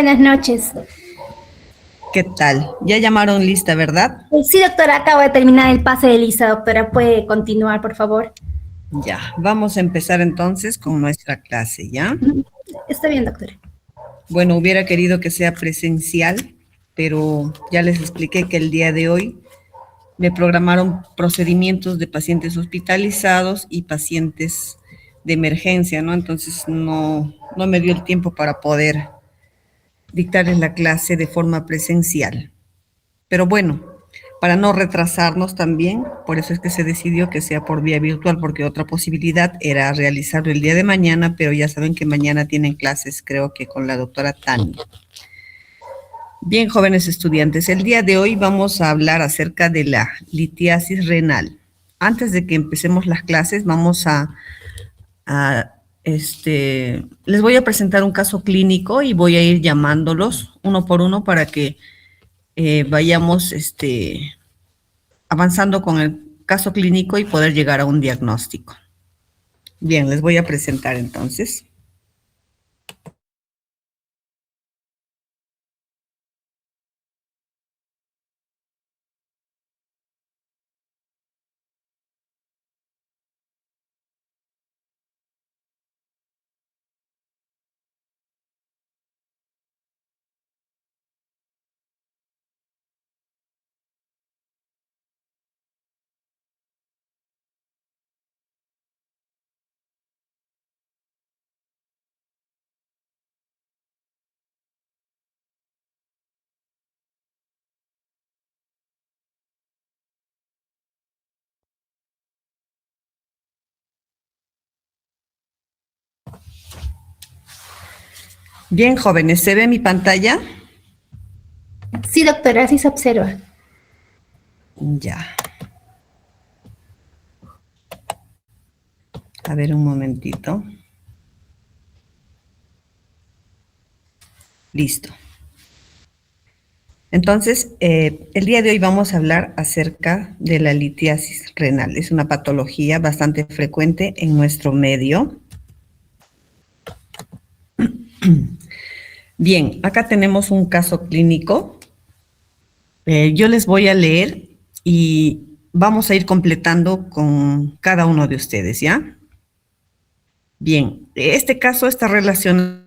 Buenas noches. ¿Qué tal? Ya llamaron lista, ¿verdad? Sí, doctora, acabo de terminar el pase de lista, doctora. ¿Puede continuar, por favor? Ya, vamos a empezar entonces con nuestra clase, ¿ya? Está bien, doctora. Bueno, hubiera querido que sea presencial, pero ya les expliqué que el día de hoy me programaron procedimientos de pacientes hospitalizados y pacientes de emergencia, ¿no? Entonces no me dio el tiempo para poder dictarles la clase de forma presencial. Pero bueno, para no retrasarnos también, por eso es que se decidió que sea por vía virtual, porque otra posibilidad era realizarlo el día de mañana, pero ya saben que mañana tienen clases, creo que con la doctora Tania. Bien, jóvenes estudiantes, el día de hoy vamos a hablar acerca de la litiasis renal. Antes de que empecemos las clases, vamos les voy a presentar un caso clínico y voy a ir llamándolos uno por uno para que vayamos avanzando con el caso clínico y poder llegar a un diagnóstico. Bien, les voy a presentar entonces. Bien, jóvenes, ¿se ve mi pantalla? Sí, doctora, así se observa. Ya. A ver, un momentito. Listo. Entonces, el día de hoy vamos a hablar acerca de la litiasis renal. Es una patología bastante frecuente en nuestro medio. Bien, acá tenemos un caso clínico. Yo les voy a leer y vamos a ir completando con cada uno de ustedes, ¿ya? Bien, este caso está relacionado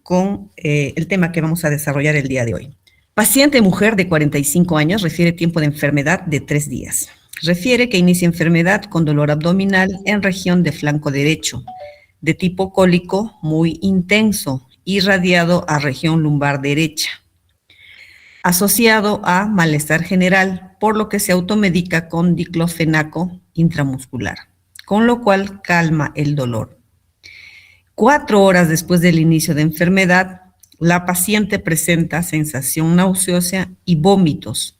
con el tema que vamos a desarrollar el día de hoy. Paciente mujer de 45 años refiere tiempo de enfermedad de 3 días. Refiere que inicia enfermedad con dolor abdominal en región de flanco derecho, de tipo cólico muy intenso, irradiado a región lumbar derecha, asociado a malestar general, por lo que se automedica con diclofenaco intramuscular, con lo cual calma el dolor. 4 horas después del inicio de enfermedad, la paciente presenta sensación nauseosa y vómitos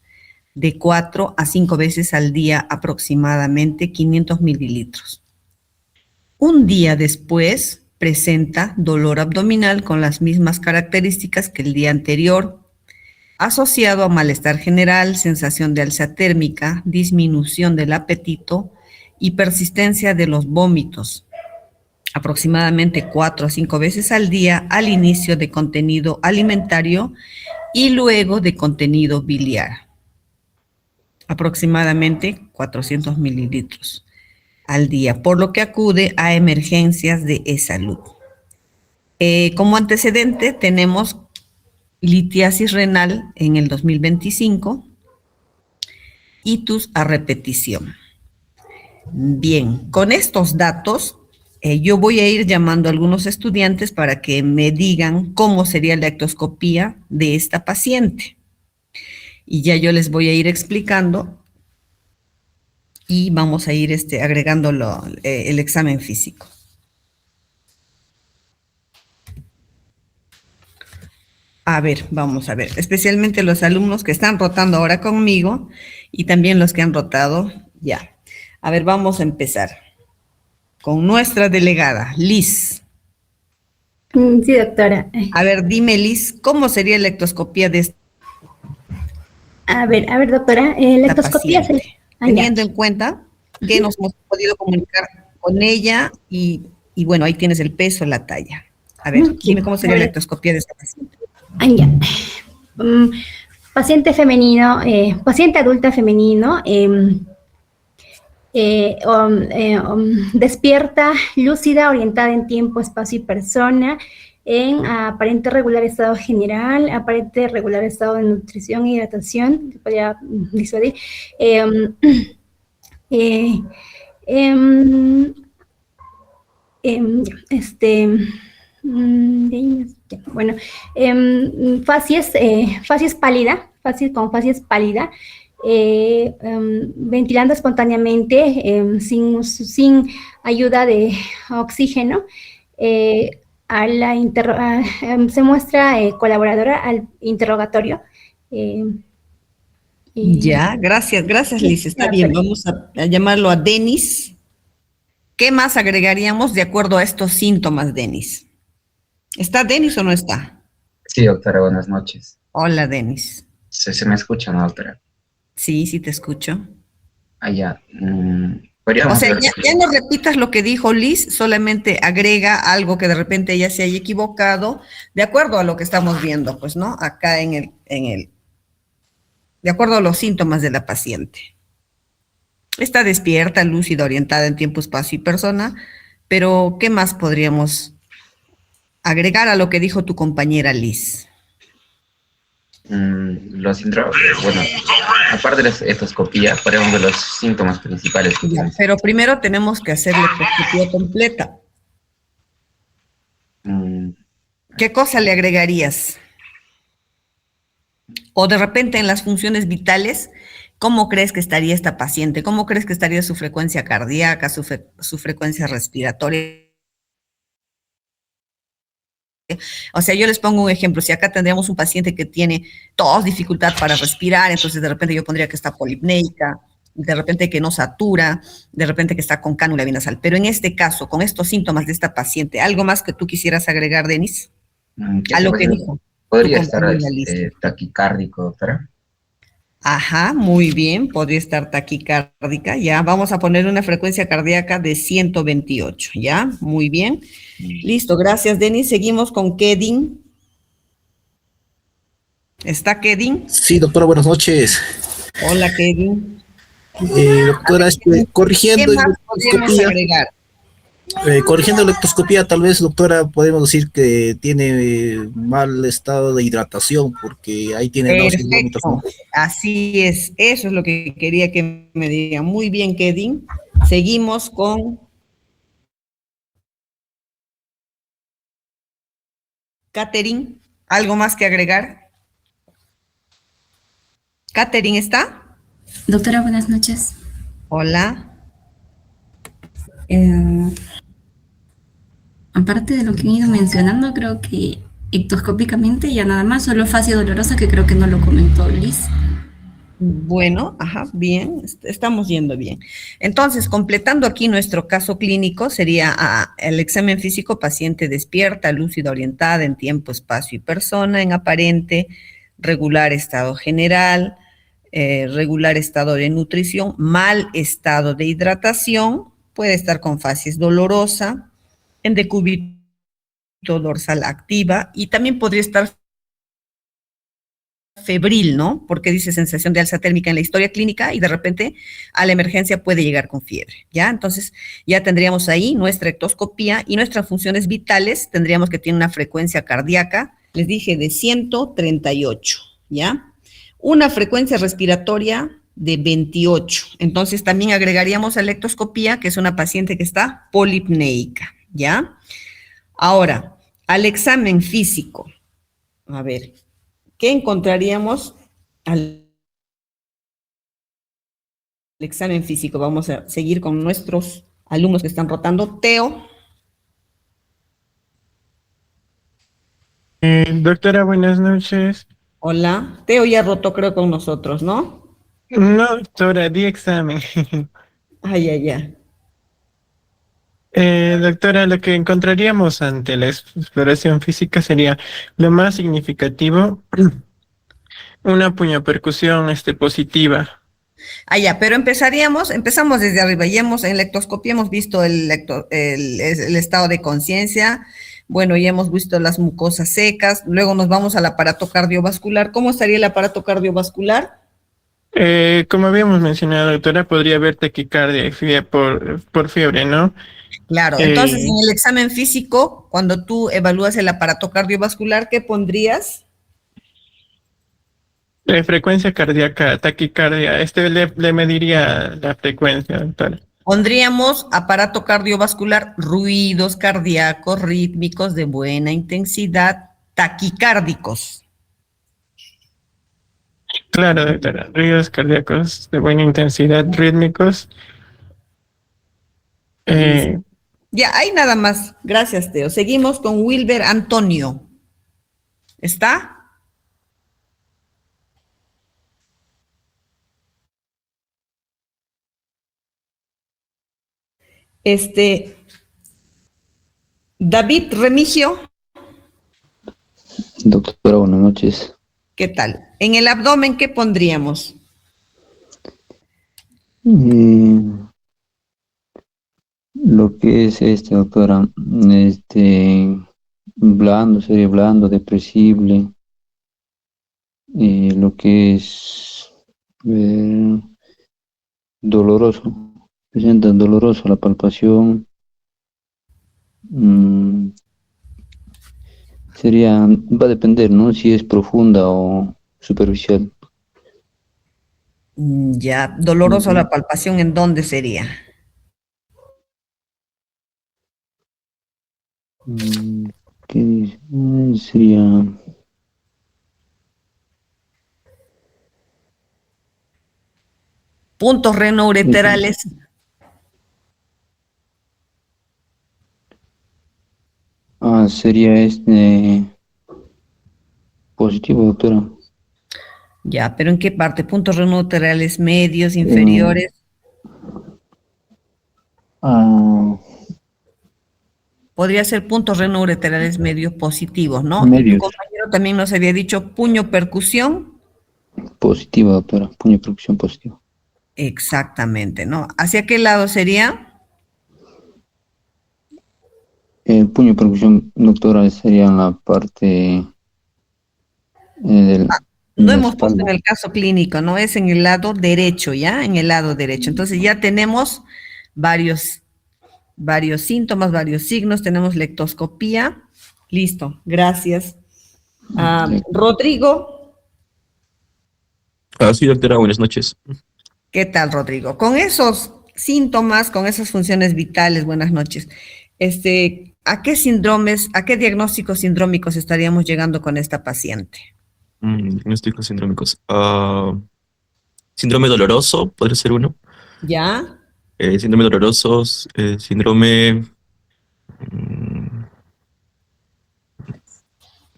de 4 a 5 veces al día, aproximadamente 500 mililitros. Un día después presenta dolor abdominal con las mismas características que el día anterior, asociado a malestar general, sensación de alza térmica, disminución del apetito y persistencia de los vómitos, aproximadamente 4 a 5 veces al día al inicio de contenido alimentario y luego de contenido biliar, aproximadamente 400 mililitros al día, por lo que acude a emergencias de e-salud. Como antecedente tenemos litiasis renal en el 2025, itus a repetición. Bien, con estos datos, yo voy a ir llamando a algunos estudiantes para que me digan cómo sería la ectoscopía de esta paciente. Y ya yo les voy a ir explicando y vamos a ir agregando el examen físico. A ver, vamos a ver, especialmente los alumnos que están rotando ahora conmigo y también los que han rotado ya. A ver, vamos a empezar con nuestra delegada, Liz. Sí, doctora. A ver, dime, Liz, ¿cómo sería la ectoscopía de esta A ver, doctora, la ectoscopía paciente? Teniendo en cuenta que nos hemos podido comunicar con ella y bueno, ahí tienes el peso, la talla. A ver, dime cómo sería la lectoscopía de esta paciente. Ya. Paciente femenino, paciente adulta femenino, despierta, lúcida, orientada en tiempo, espacio y persona, en aparente regular estado general, aparente regular estado de nutrición e hidratación, que podría disuadir. Bueno, facies pálida, con facies pálida, ventilando espontáneamente, sin ayuda de oxígeno. Se muestra colaboradora al interrogatorio. Ya, gracias Liz, está bien, vamos a llamarlo a Denis. ¿Qué más agregaríamos de acuerdo a estos síntomas, Denis? ¿Está Denis o no está? Sí, doctora, buenas noches. Hola, Denis. ¿Se me escucha, no, doctora? Sí, sí te escucho. Ya. O sea, ya no repitas lo que dijo Liz, solamente agrega algo que de repente ella se haya equivocado, de acuerdo a lo que estamos viendo, pues, ¿no? Acá de acuerdo a los síntomas de la paciente. Está despierta, lúcida, orientada en tiempo, espacio y persona, pero ¿qué más podríamos agregar a lo que dijo tu compañera Liz? Los síntomas, bueno, aparte de la endoscopía, podemos ver los síntomas principales que tienen. Pero primero tenemos que hacer la endoscopía completa. ¿Qué cosa le agregarías? O de repente en las funciones vitales, ¿cómo crees que estaría esta paciente? ¿Cómo crees que estaría su frecuencia cardíaca, su frecuencia respiratoria? O sea, yo les pongo un ejemplo. Si acá tendríamos un paciente que tiene tos, dificultad para respirar, entonces de repente yo pondría que está polipneica, de repente que no satura, de repente que está con cánula binasal. Pero en este caso, con estos síntomas de esta paciente, ¿algo más que tú quisieras agregar, Denis? A lo que dijo. ¿Podría estar taquicárdico, doctora? Ajá, muy bien, podría estar taquicárdica, ya, vamos a poner una frecuencia cardíaca de 128, ya, muy bien. Listo, gracias, Denis. Seguimos con Kedin. ¿Está Kedin? Sí, doctora, buenas noches. Hola, Kedin. Doctora, corrigiendo... ¿Qué más podemos agregar? Corrigiendo la lectoscopía, tal vez, doctora, podemos decir que tiene mal estado de hidratación, porque ahí tiene náuseas y vómitos, ¿no? Así es, eso es lo que quería que me digan. Muy bien, Kedin. Seguimos con Catherine. ¿Algo más que agregar? ¿Catherine está? Doctora, buenas noches. Hola. Aparte de lo que he ido mencionando, creo que ectoscópicamente ya nada más, solo fascia dolorosa, que creo que no lo comentó Liz. Bueno, ajá, bien, estamos yendo bien. Entonces, completando aquí nuestro caso clínico, sería el examen físico: paciente despierta, lúcida, orientada en tiempo, espacio y persona, en aparente, regular estado general, regular estado de nutrición, mal estado de hidratación, puede estar con facies dolorosa, en decúbito dorsal activa, y también podría estar febril, ¿no? Porque dice sensación de alza térmica en la historia clínica y de repente a la emergencia puede llegar con fiebre, ¿ya? Entonces ya tendríamos ahí nuestra ectoscopía y nuestras funciones vitales. Tendríamos que tener una frecuencia cardíaca, les dije, de 138, ¿ya? Una frecuencia respiratoria de 28. Entonces también agregaríamos a la ectoscopía que es una paciente que está polipneica, ¿ya? Ahora, al examen físico, a ver, ¿qué encontraríamos al examen físico? Vamos a seguir con nuestros alumnos que están rotando. Teo. Doctora, buenas noches. Hola. Teo ya rotó, creo, con nosotros, ¿no? No, doctora, di examen. Ay, ay, ay. Doctora, lo que encontraríamos ante la exploración física sería lo más significativo, una puñopercusión positiva. Ah, ya, pero empezamos desde arriba. Ya en la ectoscopía hemos visto el estado de conciencia, Bueno, ya hemos visto las mucosas secas, luego nos vamos al aparato cardiovascular. ¿Cómo estaría el aparato cardiovascular? Como habíamos mencionado, doctora, podría haber taquicardia y por fiebre, ¿no? Claro, entonces en Eh, el examen físico, cuando tú evalúas el aparato cardiovascular, ¿qué pondrías? Frecuencia cardíaca, taquicardia, le mediría la frecuencia, doctora. Pondríamos aparato cardiovascular, ruidos cardíacos rítmicos de buena intensidad, taquicárdicos. Claro, doctora, ruidos cardíacos de buena intensidad, rítmicos. Listo. Eh, Ya, hay nada más. Gracias, Teo. Seguimos con Wilber Antonio. ¿Está? David Remigio, Doctora, buenas noches. ¿qué tal? En el abdomen, ¿qué pondríamos? Eh, lo que es doctora, blando, sería blando, depresible. Lo que es doloroso, presenta doloroso la palpación. Mm, va a depender, ¿no? Si es profunda o superficial. Ya, doloroso Ujú. la palpación, ¿en dónde sería? Mm, ¿Qué dice? Sería. Puntos renoureterales. Sería positivo, doctora. Ya, pero ¿en qué parte? Puntos renoureterales medios, Eh, inferiores. ah, Podría ser puntos renoureterales medios positivos, ¿no? Y tu Medios. compañero también nos había dicho puño percusión. Positiva, doctora. Puño de percusión positiva. Exactamente, ¿no? ¿Hacia qué lado sería? El puño de percusión, doctora, sería en la parte No de la hemos puesto en espalda. el caso clínico, ¿no? Es en el lado derecho, ¿ya? En el lado derecho. Entonces ya tenemos varios, varios síntomas, varios signos. Tenemos lectoscopía. Listo, gracias. Rodrigo, Sí, doctora, buenas noches. ¿qué tal, Rodrigo? Con esos síntomas, con esas funciones vitales, buenas noches. ¿A qué síndromes, a qué diagnósticos sindrómicos estaríamos llegando con esta paciente? Diagnósticos sindrómicos. Síndrome doloroso, podría ser uno. ¿Ya? Síndrome doloroso, síndrome mm,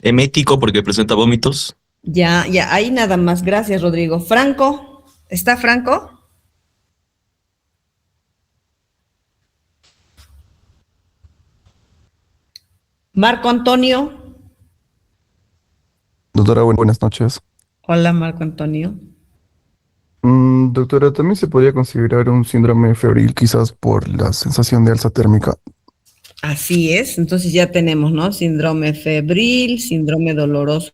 emético porque presenta vómitos. Ya, ya, ahí nada más. Gracias, Rodrigo. Franco, ¿está Franco? Marco Antonio. Doctora, buenas noches. Hola, Marco Antonio. Doctora, también se podría considerar un síndrome febril, quizás por la sensación de alza térmica. Así es. Entonces ya tenemos, ¿no? Síndrome febril, síndrome doloroso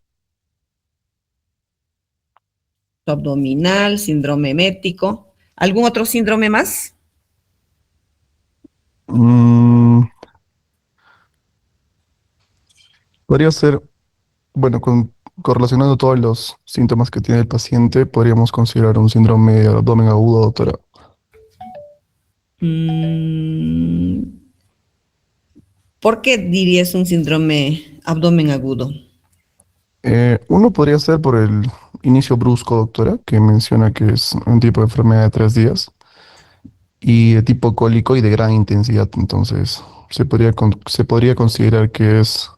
abdominal, síndrome emético. ¿Algún otro síndrome más? Mm, Podría ser, bueno, correlacionando todos los síntomas que tiene el paciente, podríamos considerar un síndrome de abdomen agudo, doctora. Mm, ¿Por qué dirías un síndrome abdomen agudo? Uno podría ser por el inicio brusco, doctora, que menciona que es un tipo de enfermedad de 3 días y de tipo cólico y de gran intensidad. Entonces, se podría considerar que es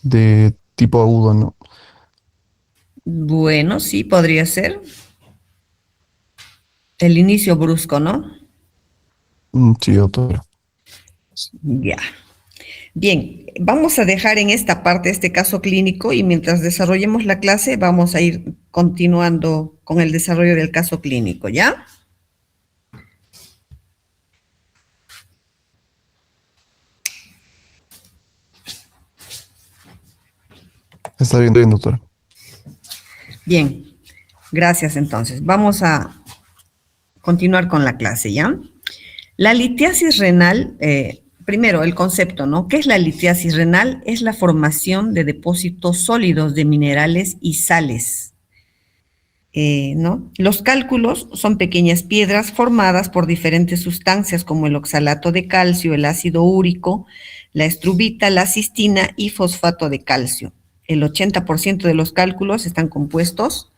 de tipo agudo, ¿no? Bueno, sí, podría ser. El inicio brusco, ¿no? Sí, doctora. Ya. Bien, vamos a dejar en esta parte este caso clínico y mientras desarrollemos la clase vamos a ir continuando con el desarrollo del caso clínico, ¿ya? Está bien, doctora. Bien, gracias entonces. Vamos a continuar con la clase, ¿ya? La litiasis renal, primero el concepto, ¿no? ¿Qué es la litiasis renal? Es la formación de depósitos sólidos de minerales y sales, ¿no? Los cálculos son pequeñas piedras formadas por diferentes sustancias como el oxalato de calcio, el ácido úrico, la estrubita, la cistina y fosfato de calcio. El 80% de los cálculos están compuestos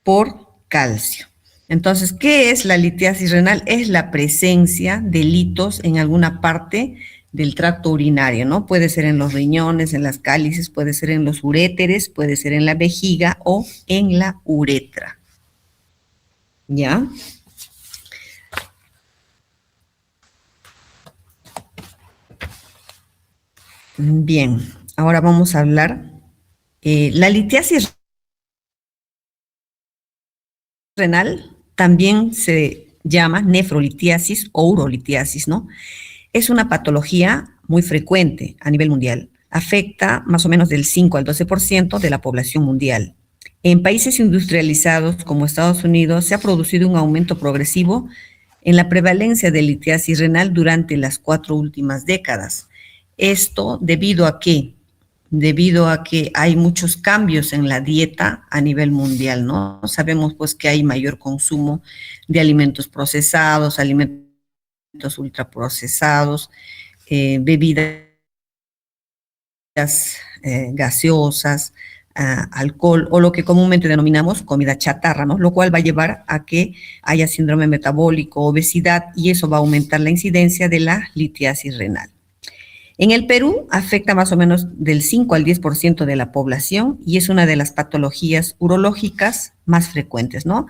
por calcio. Entonces, ¿qué es la litiasis renal? Es la presencia de litos en alguna parte del tracto urinario, ¿no? Puede ser en los riñones, en las cálices, puede ser en los uréteres, puede ser en la vejiga o en la uretra. ¿Ya? Bien, ahora vamos a hablar. La litiasis renal también se llama nefrolitiasis o urolitiasis, ¿no? Es una patología muy frecuente a nivel mundial. Afecta más o menos del 5 al 12% de la población mundial. En países industrializados como Estados Unidos se ha producido un aumento progresivo en la prevalencia de litiasis renal durante las 4 últimas décadas. Esto debido a qué? Debido a que hay muchos cambios en la dieta a nivel mundial, ¿no? Sabemos pues que hay mayor consumo de alimentos procesados, alimentos ultraprocesados, bebidas gaseosas, alcohol o lo que comúnmente denominamos comida chatarra, ¿no? Lo cual va a llevar a que haya síndrome metabólico, obesidad y eso va a aumentar la incidencia de la litiasis renal. En el Perú afecta más o menos del 5 al 10% de la población y es una de las patologías urológicas más frecuentes, ¿no?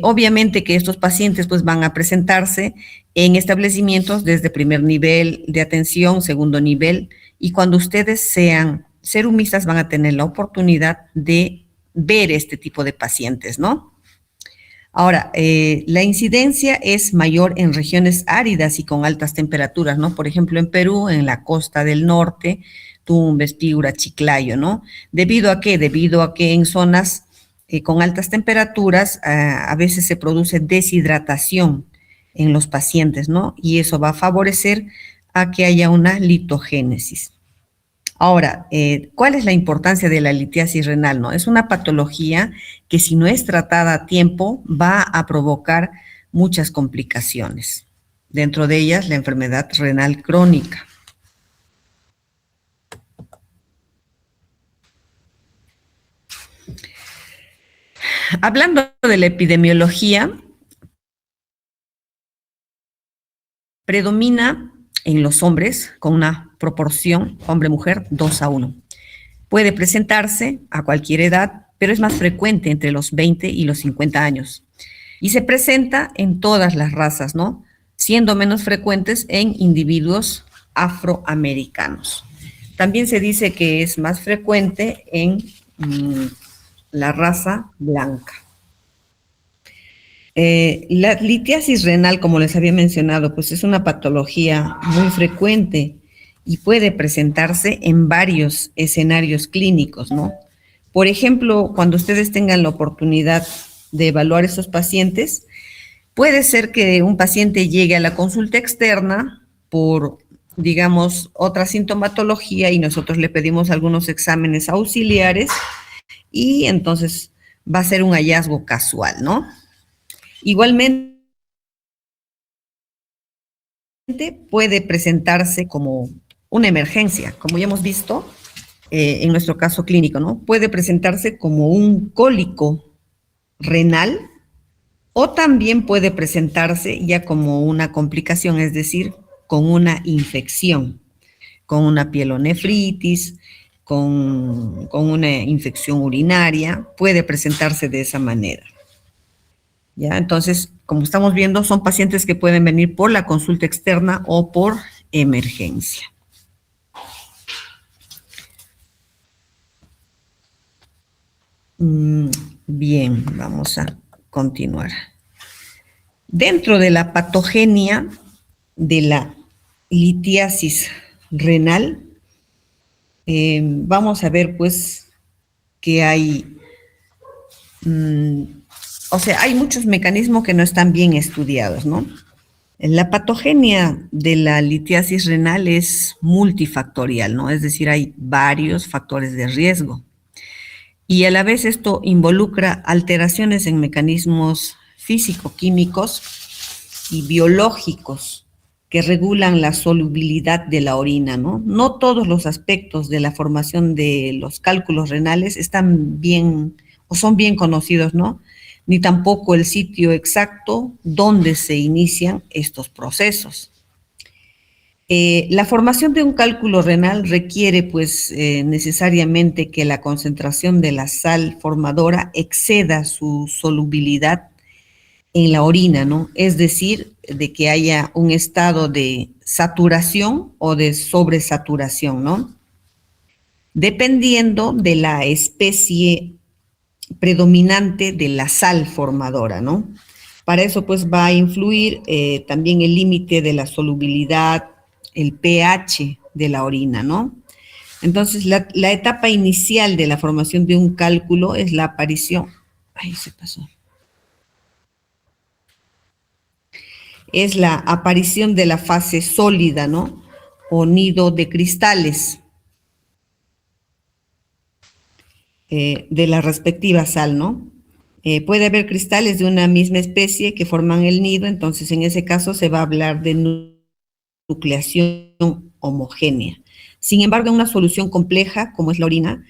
Obviamente que estos pacientes pues van a presentarse en establecimientos desde primer nivel de atención, segundo nivel, y cuando ustedes sean serumistas van a tener la oportunidad de ver este tipo de pacientes, ¿no? Ahora, la incidencia es mayor en regiones áridas y con altas temperaturas, ¿no? Por ejemplo, en Perú, en la costa del norte, Tumbes, Piura, Chiclayo, ¿no? ¿Debido a qué? Debido a que en zonas con altas temperaturas a veces se produce deshidratación en los pacientes, ¿no? Y eso va a favorecer a que haya una litogénesis. Ahora, ¿cuál es la importancia de la litiasis renal? ¿No? Es una patología que si no es tratada a tiempo va a provocar muchas complicaciones. Dentro de ellas, la enfermedad renal crónica. Hablando de la epidemiología, predomina en los hombres con una proporción hombre-mujer 2:1. Puede presentarse a cualquier edad, pero es más frecuente entre los 20 y los 50 años. Y se presenta en todas las razas, ¿no? Siendo menos frecuentes en individuos afroamericanos. También se dice que es más frecuente en la raza blanca. La litiasis renal, como les había mencionado, pues es una patología muy frecuente y puede presentarse en varios escenarios clínicos, ¿no? Por ejemplo, cuando ustedes tengan la oportunidad de evaluar a esos pacientes, puede ser que un paciente llegue a la consulta externa por, digamos, otra sintomatología y nosotros le pedimos algunos exámenes auxiliares y entonces va a ser un hallazgo casual, ¿no? Igualmente, puede presentarse como una emergencia, como ya hemos visto en nuestro caso clínico, ¿no? Puede presentarse como un cólico renal o también puede presentarse ya como una complicación, es decir, con una infección, con una pielonefritis, con una infección urinaria, puede presentarse de esa manera. ¿Ya? Entonces, como estamos viendo, son pacientes que pueden venir por la consulta externa o por emergencia. Bien, vamos a continuar. Dentro de la patogenia de la litiasis renal, vamos a ver pues que hay, o sea, hay muchos mecanismos que no están bien estudiados, ¿no? La patogenia de la litiasis renal es multifactorial, ¿no? Es decir, hay varios factores de riesgo. Y a la vez esto involucra alteraciones en mecanismos físico-químicos y biológicos que regulan la solubilidad de la orina, ¿no? No todos los aspectos de la formación de los cálculos renales están bien o son bien conocidos, ¿no? Ni tampoco el sitio exacto donde se inician estos procesos. La formación de un cálculo renal requiere, pues, necesariamente que la concentración de la sal formadora exceda su solubilidad en la orina, ¿no? Es decir, de que haya un estado de saturación o de sobresaturación, ¿no? Dependiendo de la especie predominante de la sal formadora, ¿no? Para eso, pues, va a influir también el límite de la solubilidad, el pH de la orina, ¿no? Entonces, la etapa inicial de la formación de un cálculo es la aparición. Ay, se pasó. Es la aparición de la fase sólida, ¿no? O nido de cristales de la respectiva sal, ¿no? Puede haber cristales de una misma especie que forman el nido, entonces en ese caso se va a hablar de nucleación homogénea. Sin embargo, en una solución compleja, como es la orina,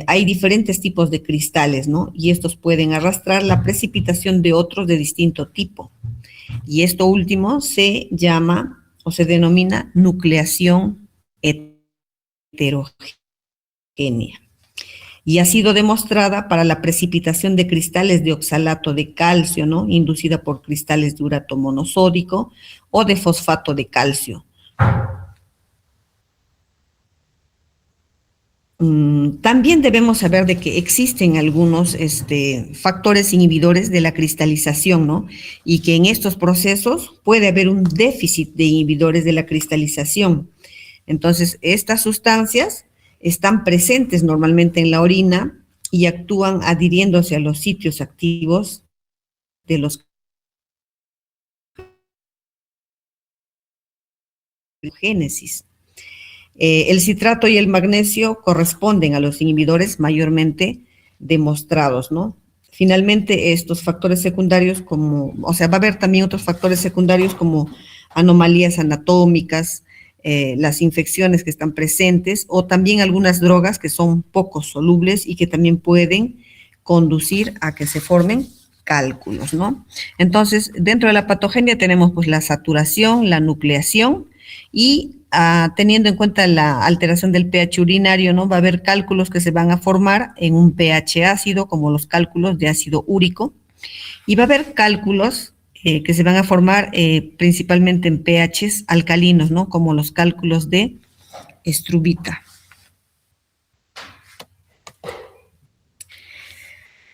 hay diferentes tipos de cristales, ¿no? Y estos pueden arrastrar la precipitación de otros de distinto tipo. Y esto último se llama o se denomina nucleación heterogénea. Y ha sido demostrada para la precipitación de cristales de oxalato de calcio, ¿no? Inducida por cristales de urato monosódico o de fosfato de calcio. También debemos saber de que existen algunos factores inhibidores de la cristalización, ¿no? Y que en estos procesos puede haber un déficit de inhibidores de la cristalización. Entonces, estas sustancias están presentes normalmente en la orina y actúan adhiriéndose a los sitios activos de los génesis. El citrato y el magnesio corresponden a los inhibidores mayormente demostrados, ¿no? Finalmente, estos factores secundarios va a haber también otros factores secundarios como anomalías anatómicas, las infecciones que están presentes o también algunas drogas que son poco solubles y que también pueden conducir a que se formen cálculos, ¿no? Entonces, dentro de la patogenia tenemos pues la saturación, la nucleación y teniendo en cuenta la alteración del pH urinario, ¿no? Va a haber cálculos que se van a formar en un pH ácido, como los cálculos de ácido úrico, y va a haber cálculos que se van a formar principalmente en pHs alcalinos, ¿no? Como los cálculos de estrubita.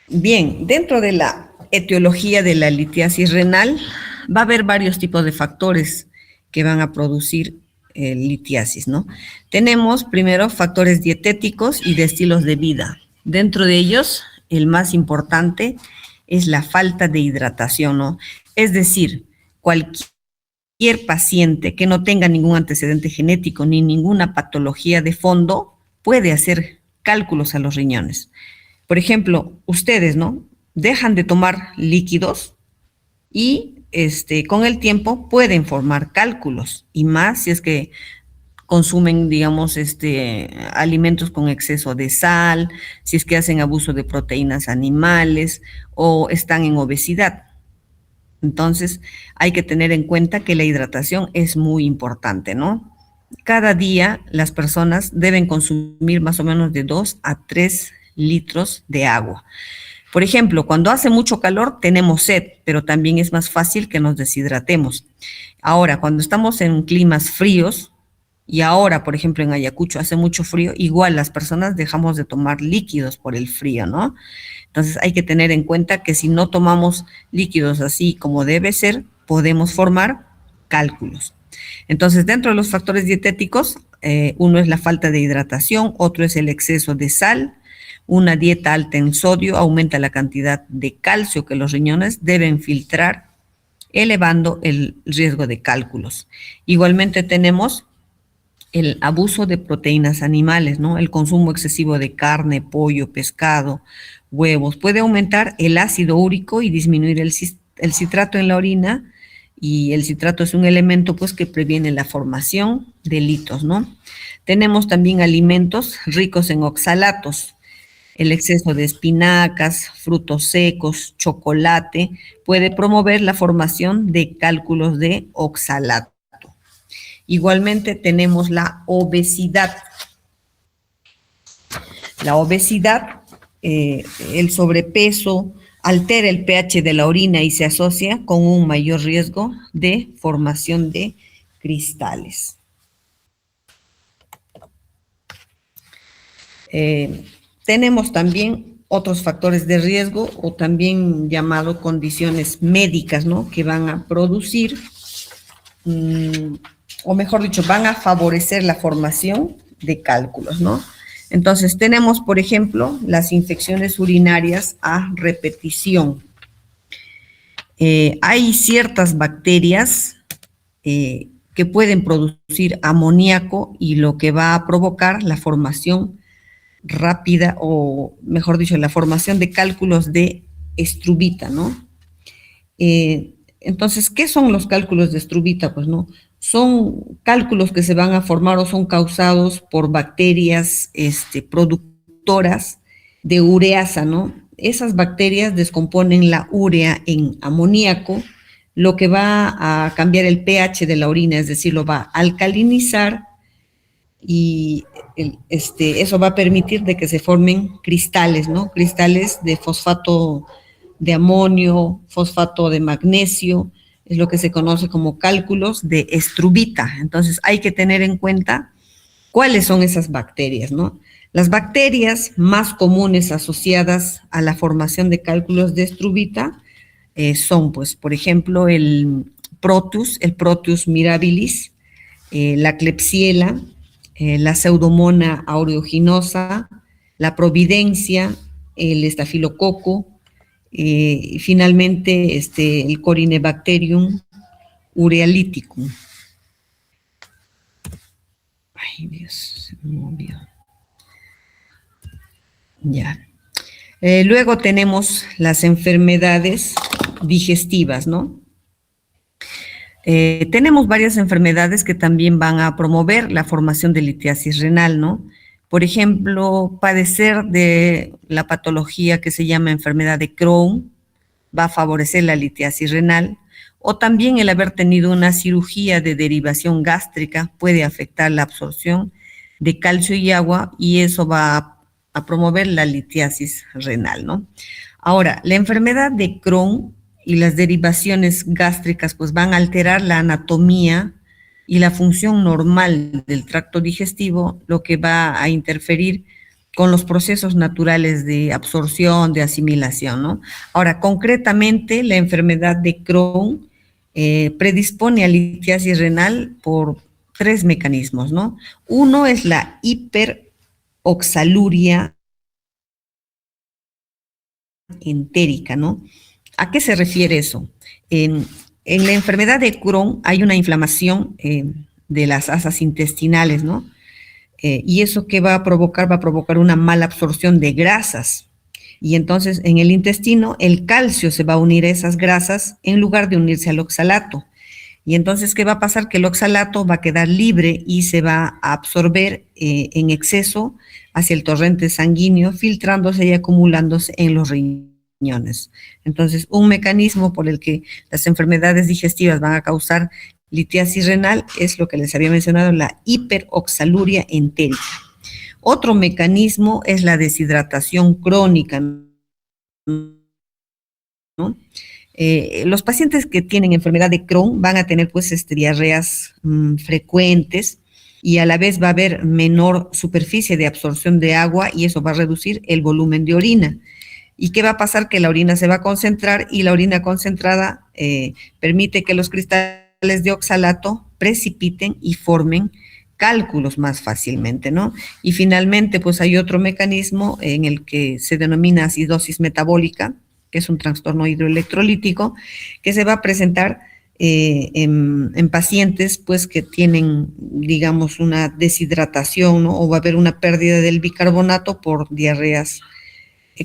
Bien, dentro de la etiología de la litiasis renal, va a haber varios tipos de factores que van a producir litiasis, ¿no? Tenemos primero factores dietéticos y de estilos de vida. Dentro de ellos, el más importante es la falta de hidratación, ¿no? Es decir, cualquier paciente que no tenga ningún antecedente genético ni ninguna patología de fondo puede hacer cálculos a los riñones. Por ejemplo, ustedes, ¿no? Dejan de tomar líquidos y con el tiempo pueden formar cálculos, y más si es que consumen, digamos, alimentos con exceso de sal, si es que hacen abuso de proteínas animales o están en obesidad. Entonces, hay que tener en cuenta que la hidratación es muy importante, ¿no? Cada día las personas deben consumir más o menos de 2 a 3 litros de agua. Por ejemplo, cuando hace mucho calor tenemos sed, pero también es más fácil que nos deshidratemos. Ahora, cuando estamos en climas fríos, y ahora, por ejemplo, en Ayacucho hace mucho frío, igual las personas dejamos de tomar líquidos por el frío, ¿no? Entonces hay que tener en cuenta que si no tomamos líquidos así como debe ser, podemos formar cálculos. Entonces, dentro de los factores dietéticos, Uno es la falta de hidratación, otro es el exceso de sal. Una dieta alta en sodio aumenta la cantidad de calcio que los riñones deben filtrar, elevando el riesgo de cálculos. Igualmente tenemos el abuso de proteínas animales, ¿no? El consumo excesivo de carne, pollo, pescado, huevos, puede aumentar el ácido úrico y disminuir el citrato en la orina, y el citrato es un elemento pues que previene la formación de litos, ¿no? Tenemos también alimentos ricos en oxalatos. El exceso de espinacas, frutos secos, chocolate puede promover la formación de cálculos de oxalato. Igualmente tenemos la obesidad. La obesidad, el sobrepeso, altera el pH de la orina y se asocia con un mayor riesgo de formación de cristales. Tenemos también otros factores de riesgo, o también llamado condiciones médicas, ¿no? Que van a producir, o mejor dicho, van a favorecer la formación de cálculos, ¿no? Entonces tenemos, por ejemplo, las infecciones urinarias a repetición. Hay ciertas bacterias que pueden producir amoníaco, y lo que va a provocar la formación rápida, o mejor dicho, la formación de cálculos de estrubita, ¿no? Entonces, ¿qué son los cálculos de estrubita? Pues no, son cálculos que se van a formar o son causados por bacterias productoras de ureasa, ¿no? Esas bacterias descomponen la urea en amoníaco, lo que va a cambiar el pH de la orina, es decir, lo va a alcalinizar, y eso va a permitir de que se formen cristales, ¿no? Cristales de fosfato de amonio, fosfato de magnesio, es lo que se conoce como cálculos de estrubita. Entonces hay que tener en cuenta cuáles son esas bacterias, ¿no? Las bacterias más comunes asociadas a la formación de cálculos de estrubita son, pues, por ejemplo, el Proteus mirabilis, la Klebsiella, la Pseudomonas aeruginosa, la Providencia, el estafilococo, y finalmente el Corynebacterium urealyticum. Ay, Dios, se me olvidó. Ya. Luego tenemos las enfermedades digestivas, ¿no? Tenemos varias enfermedades que también van a promover la formación de litiasis renal, ¿no? Por ejemplo, padecer de la patología que se llama enfermedad de Crohn va a favorecer la litiasis renal, o también el haber tenido una cirugía de derivación gástrica puede afectar la absorción de calcio y agua, y eso va a promover la litiasis renal, ¿no? Ahora, la enfermedad de Crohn y las derivaciones gástricas pues van a alterar la anatomía y la función normal del tracto digestivo, lo que va a interferir con los procesos naturales de absorción, de asimilación, ¿no? Ahora, concretamente, la enfermedad de Crohn predispone a litiasis renal por 3 mecanismos, ¿no? Uno es la hiperoxaluria entérica, ¿no? ¿A qué se refiere eso? En la enfermedad de Crohn hay una inflamación de las asas intestinales, ¿no? Y eso ¿qué va a provocar? Va a provocar una mala absorción de grasas. Y entonces en el intestino el calcio se va a unir a esas grasas en lugar de unirse al oxalato. Y entonces ¿qué va a pasar? Que el oxalato va a quedar libre y se va a absorber en exceso hacia el torrente sanguíneo, filtrándose y acumulándose en los riñones. Entonces, un mecanismo por el que las enfermedades digestivas van a causar litiasis renal es lo que les había mencionado, la hiperoxaluria entérica. Otro mecanismo es la deshidratación crónica, ¿no? Los pacientes que tienen enfermedad de Crohn van a tener pues diarreas frecuentes, y a la vez va a haber menor superficie de absorción de agua, y eso va a reducir el volumen de orina. ¿Y qué va a pasar? Que la orina se va a concentrar, y la orina concentrada permite que los cristales de oxalato precipiten y formen cálculos más fácilmente, ¿no? Y finalmente, pues hay otro mecanismo en el que se denomina acidosis metabólica, que es un trastorno hidroelectrolítico, que se va a presentar en pacientes, pues, que tienen, digamos, una deshidratación, ¿no? O va a haber una pérdida del bicarbonato por diarreas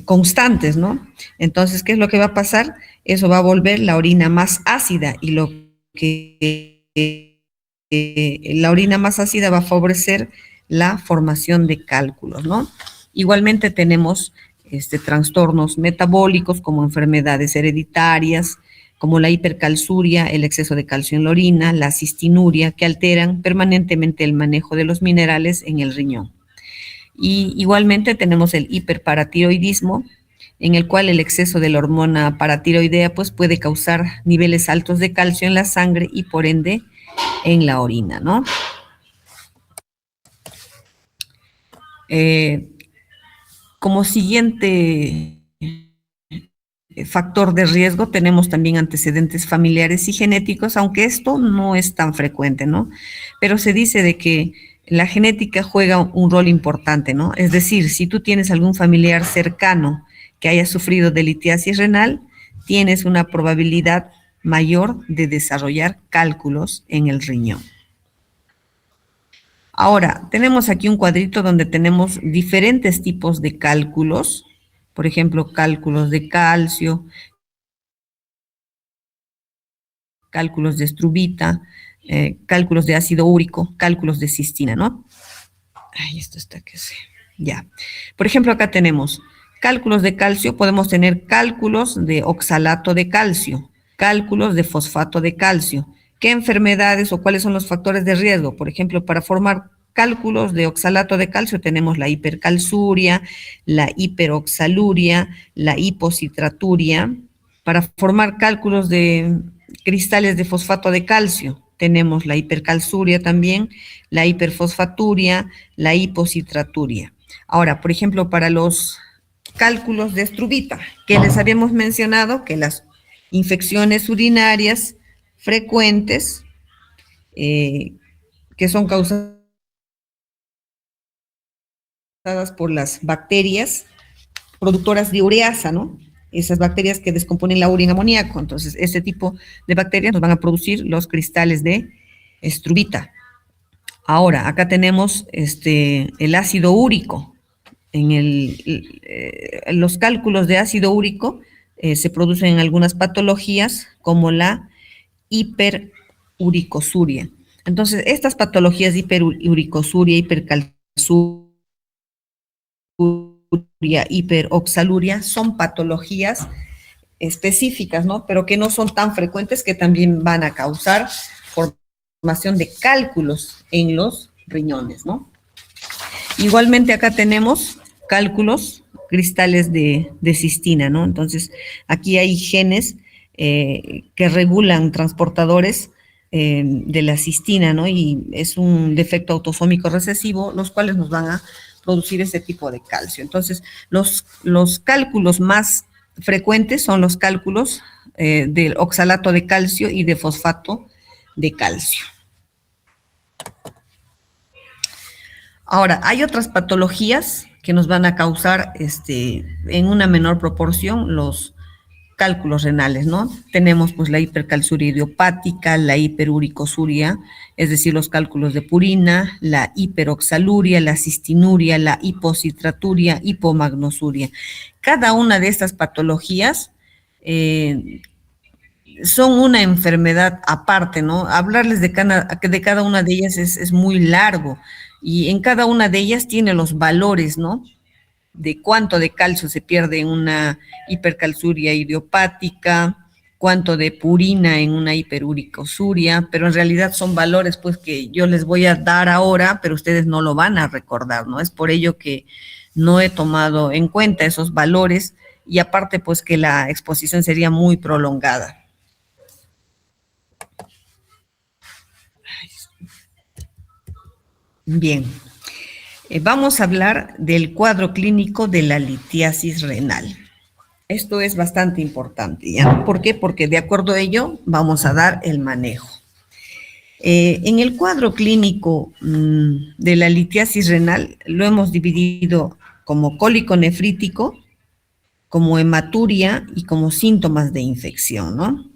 constantes, ¿no? Entonces, ¿qué es lo que va a pasar? Eso va a volver la orina más ácida y lo que la orina más ácida va a favorecer la formación de cálculos, ¿no? Igualmente tenemos trastornos metabólicos como enfermedades hereditarias, como la hipercalciuria, el exceso de calcio en la orina, la cistinuria, que alteran permanentemente el manejo de los minerales en el riñón. Y igualmente tenemos el hiperparatiroidismo, en el cual el exceso de la hormona paratiroidea pues puede causar niveles altos de calcio en la sangre y por ende en la orina, ¿no? Como siguiente factor de riesgo tenemos también antecedentes familiares y genéticos, aunque esto no es tan frecuente, ¿no? Pero se dice de que la genética juega un rol importante, ¿no? Es decir, si tú tienes algún familiar cercano que haya sufrido de litiasis renal, tienes una probabilidad mayor de desarrollar cálculos en el riñón. Ahora, tenemos aquí un cuadrito donde tenemos diferentes tipos de cálculos, por ejemplo, cálculos de calcio, cálculos de estrubita, cálculos de ácido úrico, cálculos de cistina, ¿no? Ay, esto está que se... Ya. Por ejemplo, acá tenemos cálculos de calcio, podemos tener cálculos de oxalato de calcio, cálculos de fosfato de calcio. ¿Qué enfermedades o cuáles son los factores de riesgo? Por ejemplo, para formar cálculos de oxalato de calcio tenemos la hipercalciuria, la hiperoxaluria, la hipocitraturia. Para formar cálculos de cristales de fosfato de calcio tenemos la hipercalciuria también, la hiperfosfaturia, la hipocitraturia. Ahora, por ejemplo, para los cálculos de estrubita, que les habíamos mencionado que las infecciones urinarias frecuentes que son causadas por las bacterias productoras de ureasa, ¿no? Esas bacterias que descomponen la urea en amoníaco. Entonces, este tipo de bacterias nos van a producir los cristales de estrubita. Ahora, acá tenemos el ácido úrico. En los cálculos de ácido úrico se producen en algunas patologías como la hiperuricosuria. Entonces, estas patologías de hiperuricosuria, hipercalciuria, hiperoxaluria son patologías específicas, ¿no? Pero que no son tan frecuentes, que también van a causar formación de cálculos en los riñones, ¿no? Igualmente acá tenemos cálculos, cristales de cistina, ¿no? Entonces, aquí hay genes que regulan transportadores de la cistina, ¿no? Y es un defecto autosómico recesivo, los cuales nos van a producir ese tipo de calcio. Entonces, los cálculos más frecuentes son los cálculos del oxalato de calcio y de fosfato de calcio. Ahora, hay otras patologías que nos van a causar en una menor proporción los cálculos renales, ¿no? Tenemos pues la hipercalciuria idiopática, la hiperuricosuria, es decir, los cálculos de purina, la hiperoxaluria, la cistinuria, la hipocitraturia, hipomagnosuria. Cada una de estas patologías son una enfermedad aparte, ¿no? Hablarles de cada una de ellas es muy largo y en cada una de ellas tiene los valores, ¿no? De cuánto de calcio se pierde en una hipercalciuria idiopática, cuánto de purina en una hiperuricosuria, pero en realidad son valores pues que yo les voy a dar ahora, pero ustedes no lo van a recordar, ¿no? Es por ello que no he tomado en cuenta esos valores y aparte pues que la exposición sería muy prolongada. Bien. Vamos a hablar del cuadro clínico de la litiasis renal. Esto es bastante importante, ¿ya? ¿Por qué? Porque de acuerdo a ello vamos a dar el manejo. En el cuadro clínico de la litiasis renal lo hemos dividido como cólico nefrítico, como hematuria y como síntomas de infección, ¿no?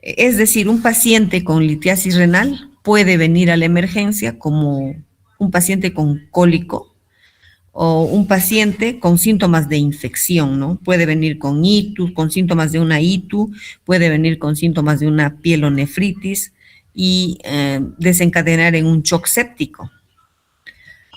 Es decir, un paciente con litiasis renal puede venir a la emergencia como un paciente con cólico o un paciente con síntomas de infección, ¿no? Puede venir con ITU, con síntomas de una ITU, puede venir con síntomas de una pielonefritis y desencadenar en un shock séptico.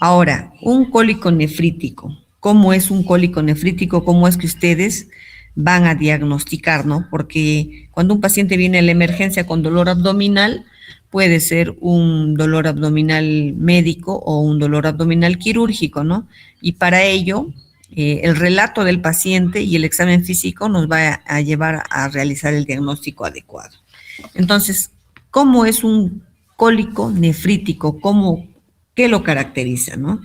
Ahora, un cólico nefrítico. ¿Cómo es un cólico nefrítico? ¿Cómo es que ustedes van a diagnosticar, no? Porque cuando un paciente viene a la emergencia con dolor abdominal, puede ser un dolor abdominal médico o un dolor abdominal quirúrgico, ¿no? Y para ello, el relato del paciente y el examen físico nos va a llevar a realizar el diagnóstico adecuado. Entonces, ¿cómo es un cólico nefrítico? ¿Qué lo caracteriza, no?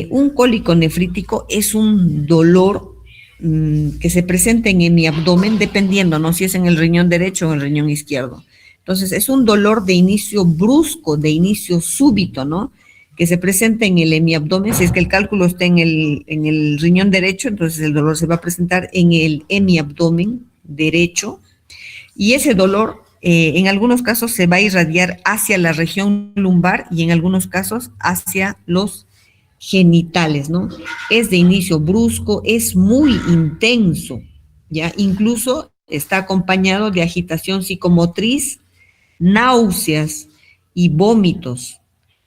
Un cólico nefrítico es un dolor que se presenta en mi abdomen, dependiendo, ¿no? Si es en el riñón derecho o en el riñón izquierdo. Entonces, es un dolor de inicio brusco, de inicio súbito, ¿no? Que se presenta en el hemiabdomen. Si es que el cálculo está en el riñón derecho, entonces el dolor se va a presentar en el hemiabdomen derecho. Y ese dolor, en algunos casos, se va a irradiar hacia la región lumbar y en algunos casos hacia los genitales, ¿no? Es de inicio brusco, es muy intenso, ¿ya? Incluso está acompañado de agitación psicomotriz, náuseas y vómitos.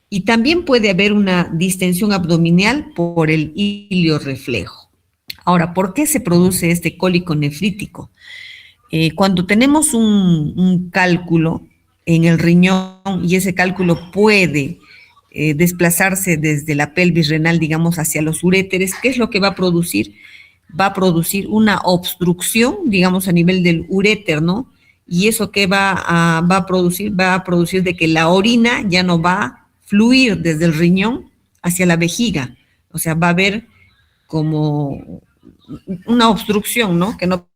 Y también puede haber una distensión abdominal por el iliorreflejo. Ahora, ¿por qué se produce este cólico nefrítico? Cuando tenemos un cálculo en el riñón y ese cálculo puede desplazarse desde la pelvis renal, digamos, hacia los uréteres, ¿qué es lo que va a producir? Va a producir una obstrucción, digamos, a nivel del uréter, ¿no? Y eso que va a producir de que la orina ya no va a fluir desde el riñón hacia la vejiga. O sea, va a haber como una obstrucción, ¿no? Que no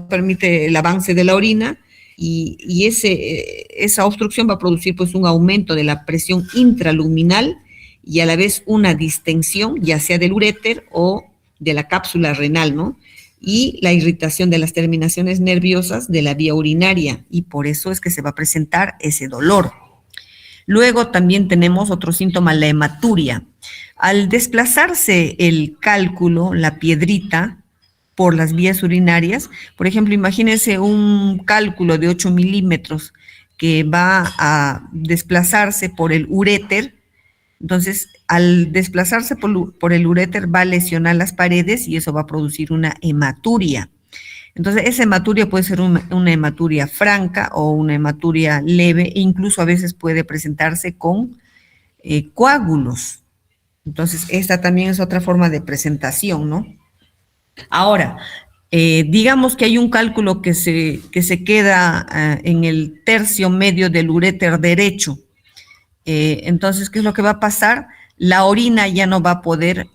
permite el avance de la orina. Y esa obstrucción va a producir pues un aumento de la presión intraluminal y a la vez una distensión, ya sea del uréter o de la cápsula renal, ¿no? Y la irritación de las terminaciones nerviosas de la vía urinaria, y por eso es que se va a presentar ese dolor. Luego también tenemos otro síntoma, la hematuria. Al desplazarse el cálculo, la piedrita, por las vías urinarias. Por ejemplo, imagínense un cálculo de 8 milímetros que va a desplazarse por el uréter. Entonces, al desplazarse por el uréter va a lesionar las paredes y eso va a producir una hematuria. Entonces, esa hematuria puede ser una hematuria franca o una hematuria leve e incluso a veces puede presentarse con coágulos. Entonces, esta también es otra forma de presentación, ¿no? Ahora, digamos que hay un cálculo que se queda en el tercio medio del uréter derecho. Entonces, ¿qué es lo que va a pasar? La orina ya no va a poder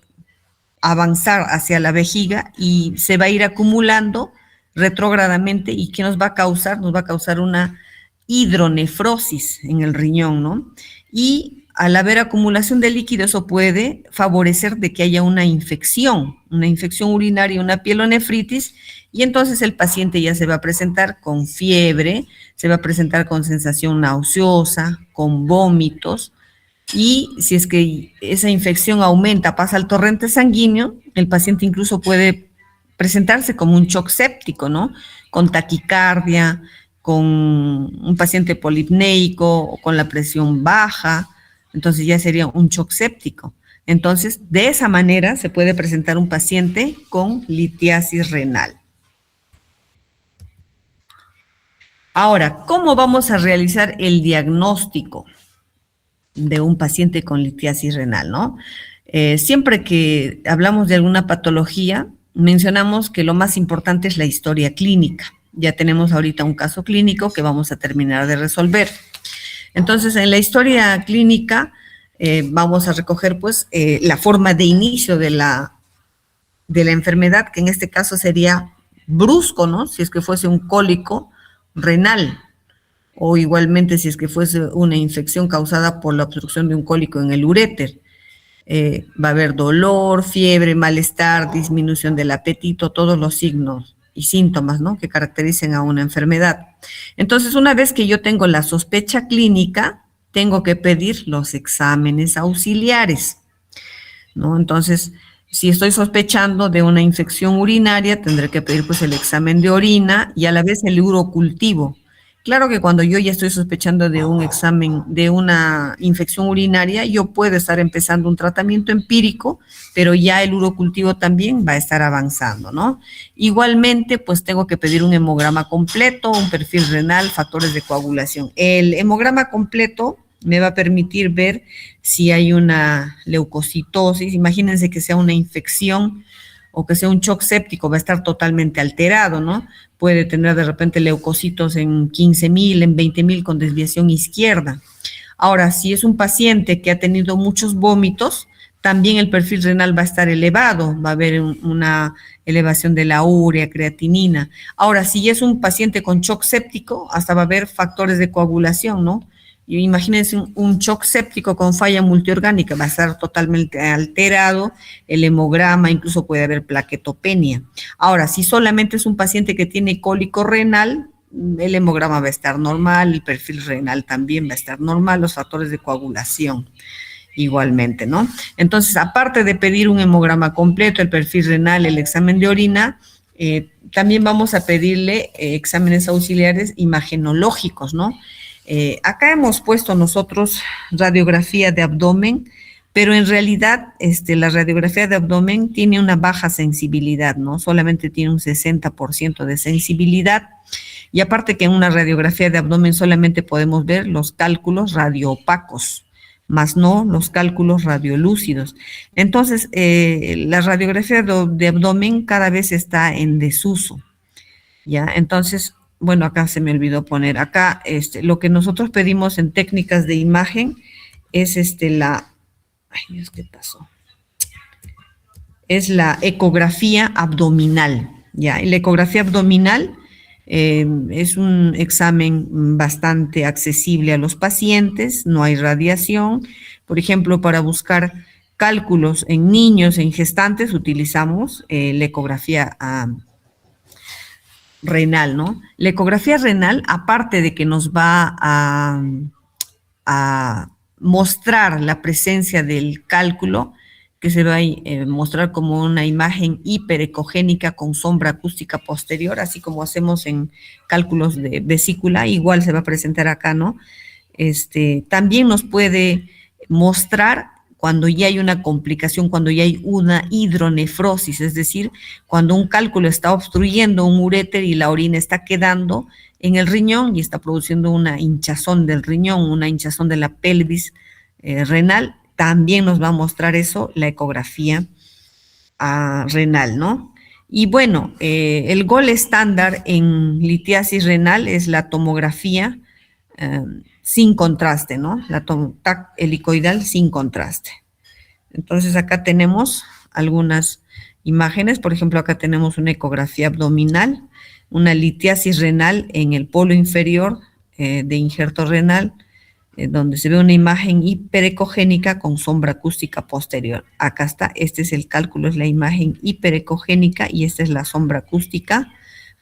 avanzar hacia la vejiga y se va a ir acumulando retrógradamente. ¿Y qué nos va a causar? Nos va a causar una hidronefrosis en el riñón, ¿no? Y al haber acumulación de líquido, eso puede favorecer de que haya una infección urinaria, una pielonefritis, y entonces el paciente ya se va a presentar con fiebre, se va a presentar con sensación nauseosa, con vómitos, y si es que esa infección aumenta, pasa al torrente sanguíneo, el paciente incluso puede presentarse como un shock séptico, ¿no? Con taquicardia, con un paciente polipneico o con la presión baja. Entonces ya sería un shock séptico. Entonces, de esa manera se puede presentar un paciente con litiasis renal. Ahora, ¿cómo vamos a realizar el diagnóstico de un paciente con litiasis renal, no? Siempre que hablamos de alguna patología, mencionamos que lo más importante es la historia clínica. Ya tenemos ahorita un caso clínico que vamos a terminar de resolver. Entonces, en la historia clínica vamos a recoger pues la forma de inicio de la enfermedad, que en este caso sería brusco, ¿no? Si es que fuese un cólico renal. o igualmente si es que fuese una infección causada por la obstrucción de un cólico en el uréter. Va a haber dolor, fiebre, malestar, disminución del apetito, todos los signos y síntomas, ¿no?, que caractericen a una enfermedad. Entonces, una vez que yo tengo la sospecha clínica, tengo que pedir los exámenes auxiliares, ¿no? Entonces, si estoy sospechando de una infección urinaria, tendré que pedir pues el examen de orina y a la vez el urocultivo. Claro que cuando yo ya estoy sospechando de un examen, de una infección urinaria, yo puedo estar empezando un tratamiento empírico, pero ya el urocultivo también va a estar avanzando, ¿no? Igualmente, pues tengo que pedir un hemograma completo, un perfil renal, factores de coagulación. El hemograma completo me va a permitir ver si hay una leucocitosis. Imagínense que sea una infección o que sea un shock séptico, va a estar totalmente alterado, ¿no? Puede tener de repente leucocitos en 15.000, en 20.000 con desviación izquierda. Ahora, si es un paciente que ha tenido muchos vómitos, también el perfil renal va a estar elevado, va a haber una elevación de la urea, creatinina. Ahora, si es un paciente con shock séptico, hasta va a haber factores de coagulación, ¿no? Y imagínense un shock séptico con falla multiorgánica, va a estar totalmente alterado, el hemograma, incluso puede haber plaquetopenia. Ahora, si solamente es un paciente que tiene cólico renal, el hemograma va a estar normal, el perfil renal también va a estar normal, los factores de coagulación igualmente, ¿no? Entonces, aparte de pedir un hemograma completo, el perfil renal, el examen de orina, también vamos a pedirle exámenes auxiliares imagenológicos, ¿no? Acá hemos puesto nosotros radiografía de abdomen, pero en realidad la radiografía de abdomen tiene una baja sensibilidad, ¿no? Solamente tiene un 60% de sensibilidad. Y aparte que en una radiografía de abdomen solamente podemos ver los cálculos radioopacos, más no los cálculos radiolúcidos. Entonces, la radiografía de abdomen cada vez está en desuso, ¿ya? Entonces, bueno, acá se me olvidó poner, acá lo que nosotros pedimos en técnicas de imagen es ay Dios, ¿qué pasó? Es la ecografía abdominal, ¿ya? Y la ecografía abdominal es un examen bastante accesible a los pacientes, no hay radiación. Por ejemplo, para buscar cálculos en niños, en gestantes, utilizamos la ecografía renal, ¿no? La ecografía renal, aparte de que nos va a mostrar la presencia del cálculo, que se va a mostrar como una imagen hiperecogénica con sombra acústica posterior, así como hacemos en cálculos de vesícula, igual se va a presentar acá, ¿no? También nos puede mostrar cuando ya hay una complicación, cuando ya hay una hidronefrosis, es decir, cuando un cálculo está obstruyendo un uréter y la orina está quedando en el riñón y está produciendo una hinchazón del riñón, una hinchazón de la pelvis renal, también nos va a mostrar eso, la ecografía renal, ¿no? Y bueno, el gol estándar en litiasis renal es la tomografía sin contraste, ¿no? La TAC helicoidal sin contraste. Entonces acá tenemos algunas imágenes, por ejemplo, acá tenemos una ecografía abdominal, una litiasis renal en el polo inferior de injerto renal, donde se ve una imagen hiperecogénica con sombra acústica posterior. Acá está, este es el cálculo, es la imagen hiperecogénica y esta es la sombra acústica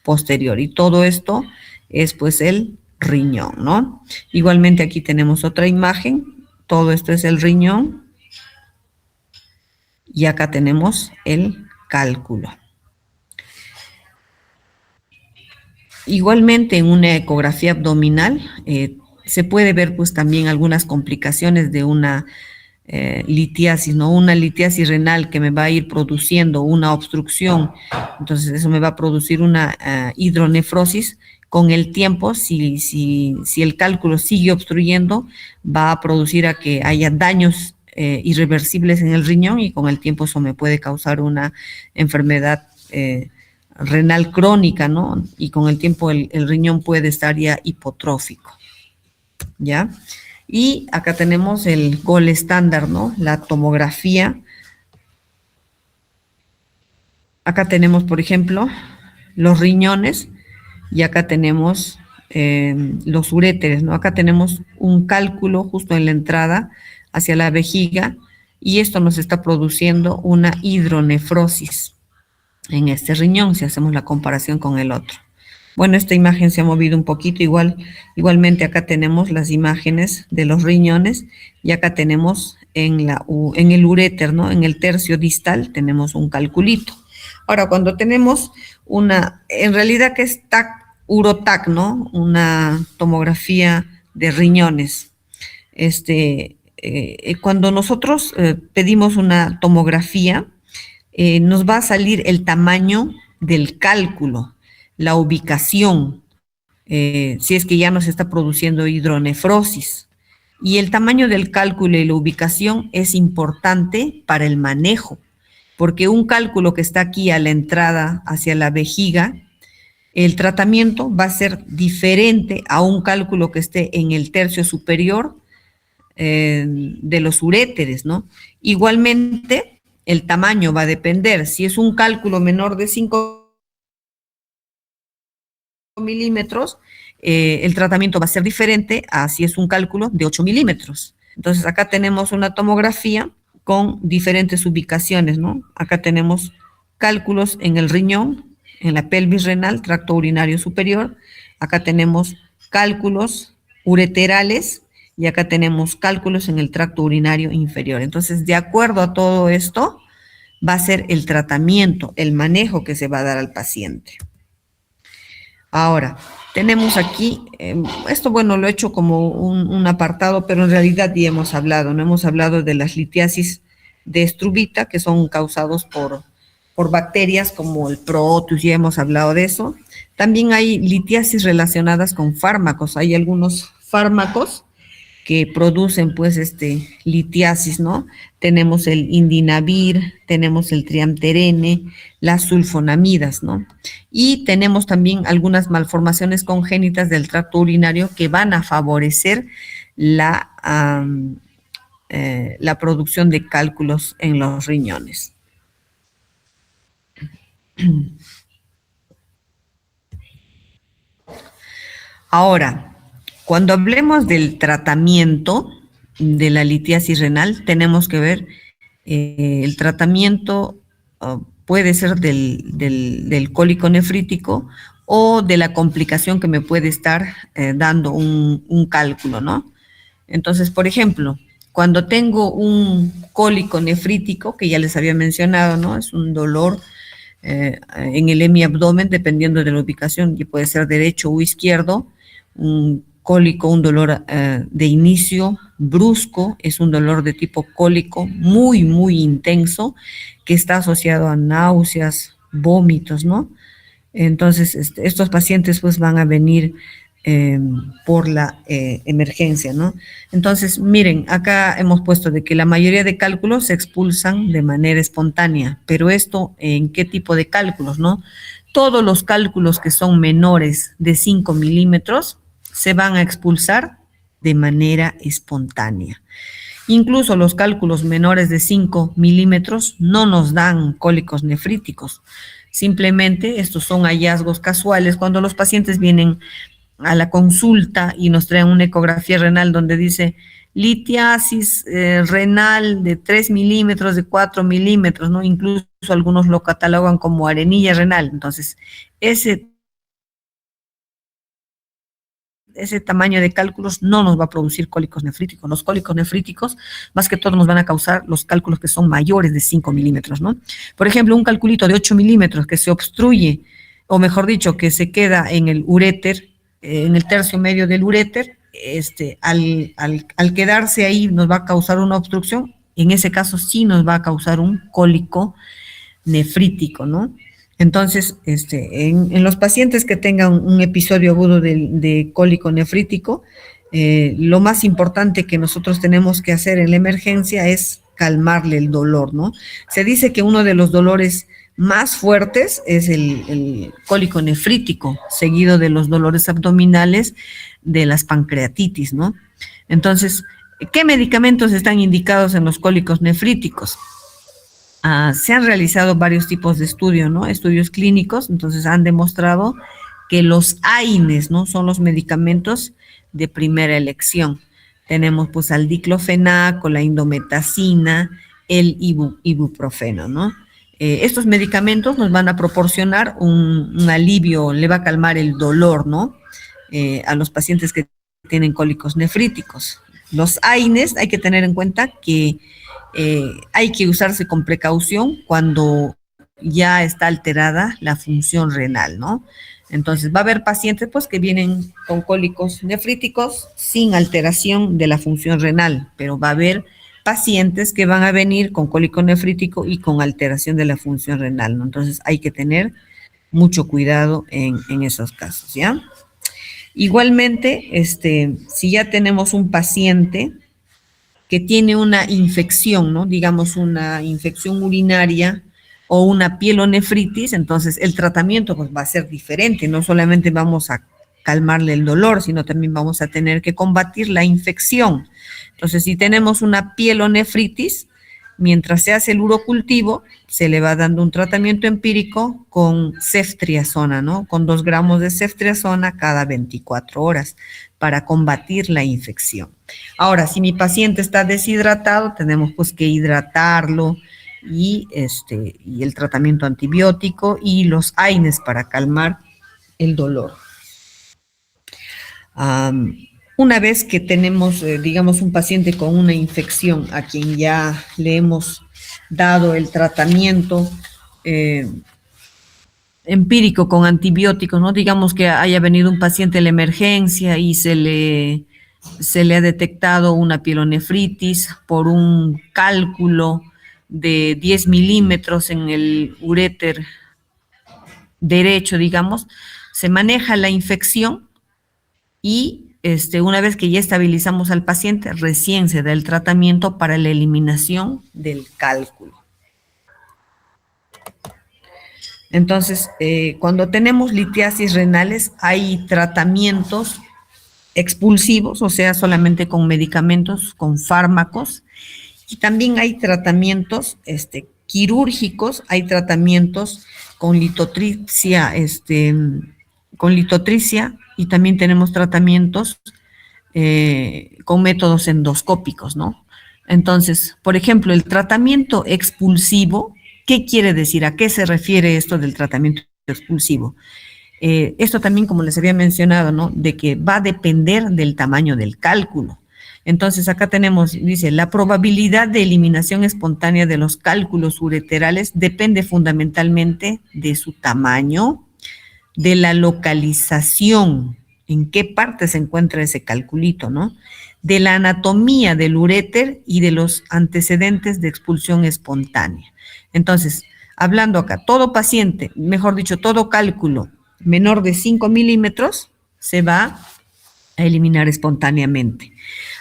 posterior. Y todo esto es pues el riñón, ¿no? Igualmente aquí tenemos otra imagen, todo esto es el riñón y acá tenemos el cálculo. Igualmente en una ecografía abdominal se puede ver pues también algunas complicaciones de una litiasis, ¿no? Una litiasis renal que me va a ir produciendo una obstrucción, entonces eso me va a producir una hidronefrosis. Con el tiempo, si el cálculo sigue obstruyendo, va a producir a que haya daños irreversibles en el riñón y con el tiempo eso me puede causar una enfermedad renal crónica, ¿no? Y con el tiempo el riñón puede estar ya hipotrófico, ¿ya? Y acá tenemos el gol estándar, ¿no? La tomografía. Acá tenemos, por ejemplo, los riñones y acá tenemos los uréteres, ¿no? Acá tenemos un cálculo justo en la entrada hacia la vejiga y esto nos está produciendo una hidronefrosis en este riñón, si hacemos la comparación con el otro. Bueno, esta imagen se ha movido un poquito, igualmente acá tenemos las imágenes de los riñones y acá tenemos en el uréter, ¿no? En el tercio distal tenemos un calculito. Ahora, cuando tenemos en realidad que es urotac, ¿no? Una tomografía de riñones. Cuando nosotros pedimos una tomografía, nos va a salir el tamaño del cálculo, la ubicación, si es que ya nos está produciendo hidronefrosis. Y el tamaño del cálculo y la ubicación es importante para el manejo, porque un cálculo que está aquí a la entrada hacia la vejiga, el tratamiento va a ser diferente a un cálculo que esté en el tercio superior de los uréteres, ¿no? Igualmente, el tamaño va a depender. Si es un cálculo menor de 5 milímetros, el tratamiento va a ser diferente a si es un cálculo de 8 milímetros. Entonces, acá tenemos una tomografía con diferentes ubicaciones, ¿no? Acá tenemos cálculos en el riñón, en la pelvis renal, tracto urinario superior. Acá tenemos cálculos ureterales y acá tenemos cálculos en el tracto urinario inferior. Entonces, de acuerdo a todo esto, va a ser el tratamiento, el manejo que se va a dar al paciente. Ahora, tenemos aquí, esto bueno, lo he hecho como un apartado, pero en realidad ya hemos hablado, ¿no? Hemos hablado de las litiasis de estrubita, que son causados por bacterias como el Proteus, ya hemos hablado de eso. También hay litiasis relacionadas con fármacos, hay algunos fármacos que producen pues litiasis, ¿no? Tenemos el indinavir, tenemos el triamterene, las sulfonamidas, ¿no? Y tenemos también algunas malformaciones congénitas del tracto urinario que van a favorecer la producción de cálculos en los riñones. Ahora, cuando hablemos del tratamiento de la litiasis renal, tenemos que ver el tratamiento puede ser del cólico nefrítico o de la complicación que me puede estar dando un cálculo, ¿no? Entonces, por ejemplo, cuando tengo un cólico nefrítico, que ya les había mencionado, ¿no? Es un dolor en el hemiabdomen, dependiendo de la ubicación, que puede ser derecho o izquierdo, un cólico, un dolor de inicio brusco, es un dolor de tipo cólico muy, muy intenso, que está asociado a náuseas, vómitos, ¿no? Entonces, estos pacientes pues van a venir por la emergencia, ¿no? Entonces, miren, acá hemos puesto de que la mayoría de cálculos se expulsan de manera espontánea, pero esto, ¿en qué tipo de cálculos, no? Todos los cálculos que son menores de 5 milímetros se van a expulsar de manera espontánea. Incluso los cálculos menores de 5 milímetros no nos dan cólicos nefríticos. Simplemente estos son hallazgos casuales cuando los pacientes vienen a la consulta y nos traen una ecografía renal donde dice litiasis renal de 3 milímetros, de 4 milímetros, ¿no? Incluso algunos lo catalogan como arenilla renal. Entonces, ese tamaño de cálculos no nos va a producir cólicos nefríticos. Los cólicos nefríticos, más que todo, nos van a causar los cálculos que son mayores de 5 milímetros, ¿no? Por ejemplo, un calculito de 8 milímetros que se obstruye, o mejor dicho, que se queda en el uréter, en el tercio medio del uréter, al quedarse ahí nos va a causar una obstrucción. En ese caso sí nos va a causar un cólico nefrítico, ¿no? Entonces, en los pacientes que tengan un episodio agudo de cólico nefrítico, lo más importante que nosotros tenemos que hacer en la emergencia es calmarle el dolor, ¿no? Se dice que uno de los dolores más fuertes es el cólico nefrítico, seguido de los dolores abdominales, de las pancreatitis, ¿no? Entonces, ¿qué medicamentos están indicados en los cólicos nefríticos? Se han realizado varios tipos de estudios, ¿no? Estudios clínicos, entonces han demostrado que los AINES, ¿no? Son los medicamentos de primera elección. Tenemos pues al diclofenaco, la indometacina, el ibuprofeno, ¿no? Estos medicamentos nos van a proporcionar un alivio, le va a calmar el dolor, ¿no? A los pacientes que tienen cólicos nefríticos. Los AINES hay que tener en cuenta que hay que usarse con precaución cuando ya está alterada la función renal, ¿no? Entonces va a haber pacientes pues que vienen con cólicos nefríticos sin alteración de la función renal, pero va a haber pacientes que van a venir con cólico nefrítico y con alteración de la función renal, ¿no? Entonces hay que tener mucho cuidado en esos casos, ¿ya? Igualmente, si ya tenemos un paciente que tiene una infección, ¿no? Digamos una infección urinaria o una pielonefritis, entonces el tratamiento pues va a ser diferente, no solamente vamos a calmarle el dolor, sino también vamos a tener que combatir la infección. Entonces, si tenemos una pielonefritis, mientras se hace el urocultivo, se le va dando un tratamiento empírico con ceftriaxona, ¿no? Con 2 gramos de ceftriaxona cada 24 horas para combatir la infección. Ahora, si mi paciente está deshidratado, tenemos pues que hidratarlo y el tratamiento antibiótico y los AINES para calmar el dolor. Una vez que tenemos, digamos, un paciente con una infección a quien ya le hemos dado el tratamiento empírico con antibióticos, ¿no? Digamos que haya venido un paciente a la emergencia y se le ha detectado una pielonefritis por un cálculo de 10 milímetros en el uréter derecho, digamos, se maneja la infección y una vez que ya estabilizamos al paciente, recién se da el tratamiento para la eliminación del cálculo. Entonces, cuando tenemos litiasis renales, hay tratamientos expulsivos, o sea, solamente con medicamentos, con fármacos, y también hay tratamientos quirúrgicos, hay tratamientos con litotripsia, y también tenemos tratamientos con métodos endoscópicos, ¿no? Entonces, por ejemplo, el tratamiento expulsivo, ¿qué quiere decir? ¿A qué se refiere esto del tratamiento expulsivo? Esto también, como les había mencionado, ¿no? De que va a depender del tamaño del cálculo. Entonces, acá tenemos, dice, la probabilidad de eliminación espontánea de los cálculos ureterales depende fundamentalmente de su tamaño, de la localización, en qué parte se encuentra ese calculito, ¿no? De la anatomía del uréter y de los antecedentes de expulsión espontánea. Entonces, hablando acá, todo paciente, mejor dicho, todo cálculo menor de 5 milímetros se va a eliminar espontáneamente.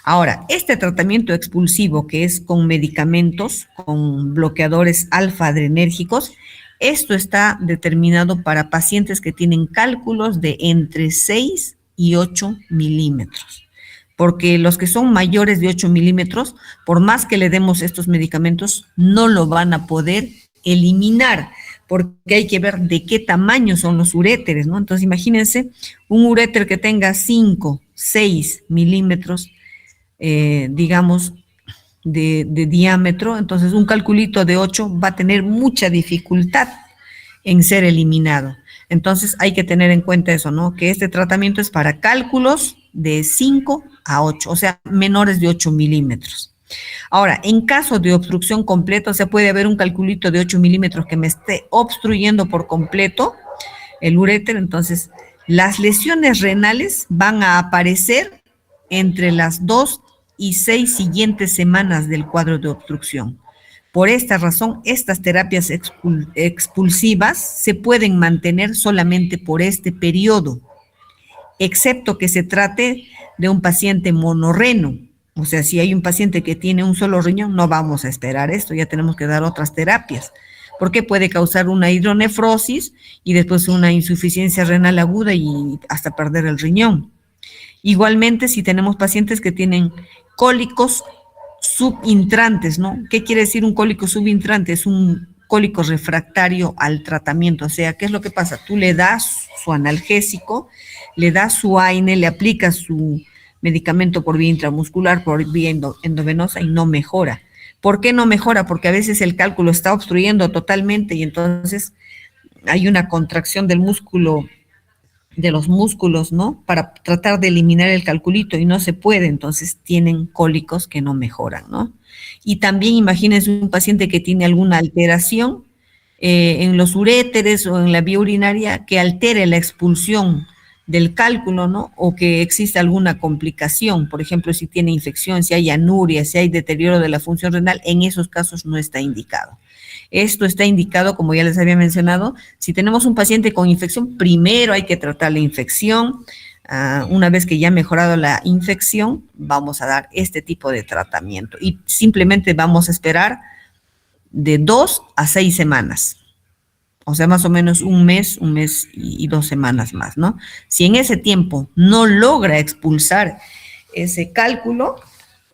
Ahora, este tratamiento expulsivo que es con medicamentos, con bloqueadores alfa-adrenérgicos, esto está determinado para pacientes que tienen cálculos de entre 6 y 8 milímetros. Porque los que son mayores de 8 milímetros, por más que le demos estos medicamentos, no lo van a poder eliminar, porque hay que ver de qué tamaño son los uréteres, ¿no? Entonces, imagínense un uréter que tenga 5, 6 milímetros, digamos, de diámetro, entonces un calculito de 8 va a tener mucha dificultad en ser eliminado. Entonces hay que tener en cuenta eso, ¿no? Que este tratamiento es para cálculos de 5 a 8, o sea, menores de 8 milímetros. Ahora, en caso de obstrucción completa, o sea, puede haber un calculito de 8 milímetros que me esté obstruyendo por completo el uréter, entonces las lesiones renales van a aparecer entre las 2 y 6 siguientes semanas del cuadro de obstrucción. Por esta razón, estas terapias expulsivas se pueden mantener solamente por este periodo, excepto que se trate de un paciente monorreno. O sea, si hay un paciente que tiene un solo riñón, no vamos a esperar esto, ya tenemos que dar otras terapias, porque puede causar una hidronefrosis y después una insuficiencia renal aguda y hasta perder el riñón. Igualmente, si tenemos pacientes que tienen cólicos subintrantes, ¿no? ¿Qué quiere decir un cólico subintrante? Es un cólico refractario al tratamiento. O sea, ¿qué es lo que pasa? Tú le das su analgésico, le das su AINE, le aplicas su medicamento por vía intramuscular, por vía endovenosa y no mejora. ¿Por qué no mejora? Porque a veces el cálculo está obstruyendo totalmente y entonces hay una contracción del músculo, de los músculos, ¿no? Para tratar de eliminar el calculito y no se puede, entonces tienen cólicos que no mejoran, ¿no? Y también imagínense un paciente que tiene alguna alteración en los uréteres o en la vía urinaria que altere la expulsión del cálculo, ¿no? O que exista alguna complicación, por ejemplo, si tiene infección, si hay anuria, si hay deterioro de la función renal, en esos casos no está indicado. Esto está indicado, como ya les había mencionado, si tenemos un paciente con infección, primero hay que tratar la infección. Una vez que ya ha mejorado la infección, vamos a dar este tipo de tratamiento y simplemente vamos a esperar de 2 a 6 semanas. O sea, más o menos un mes y 2 semanas más, ¿no? Si en ese tiempo no logra expulsar ese cálculo,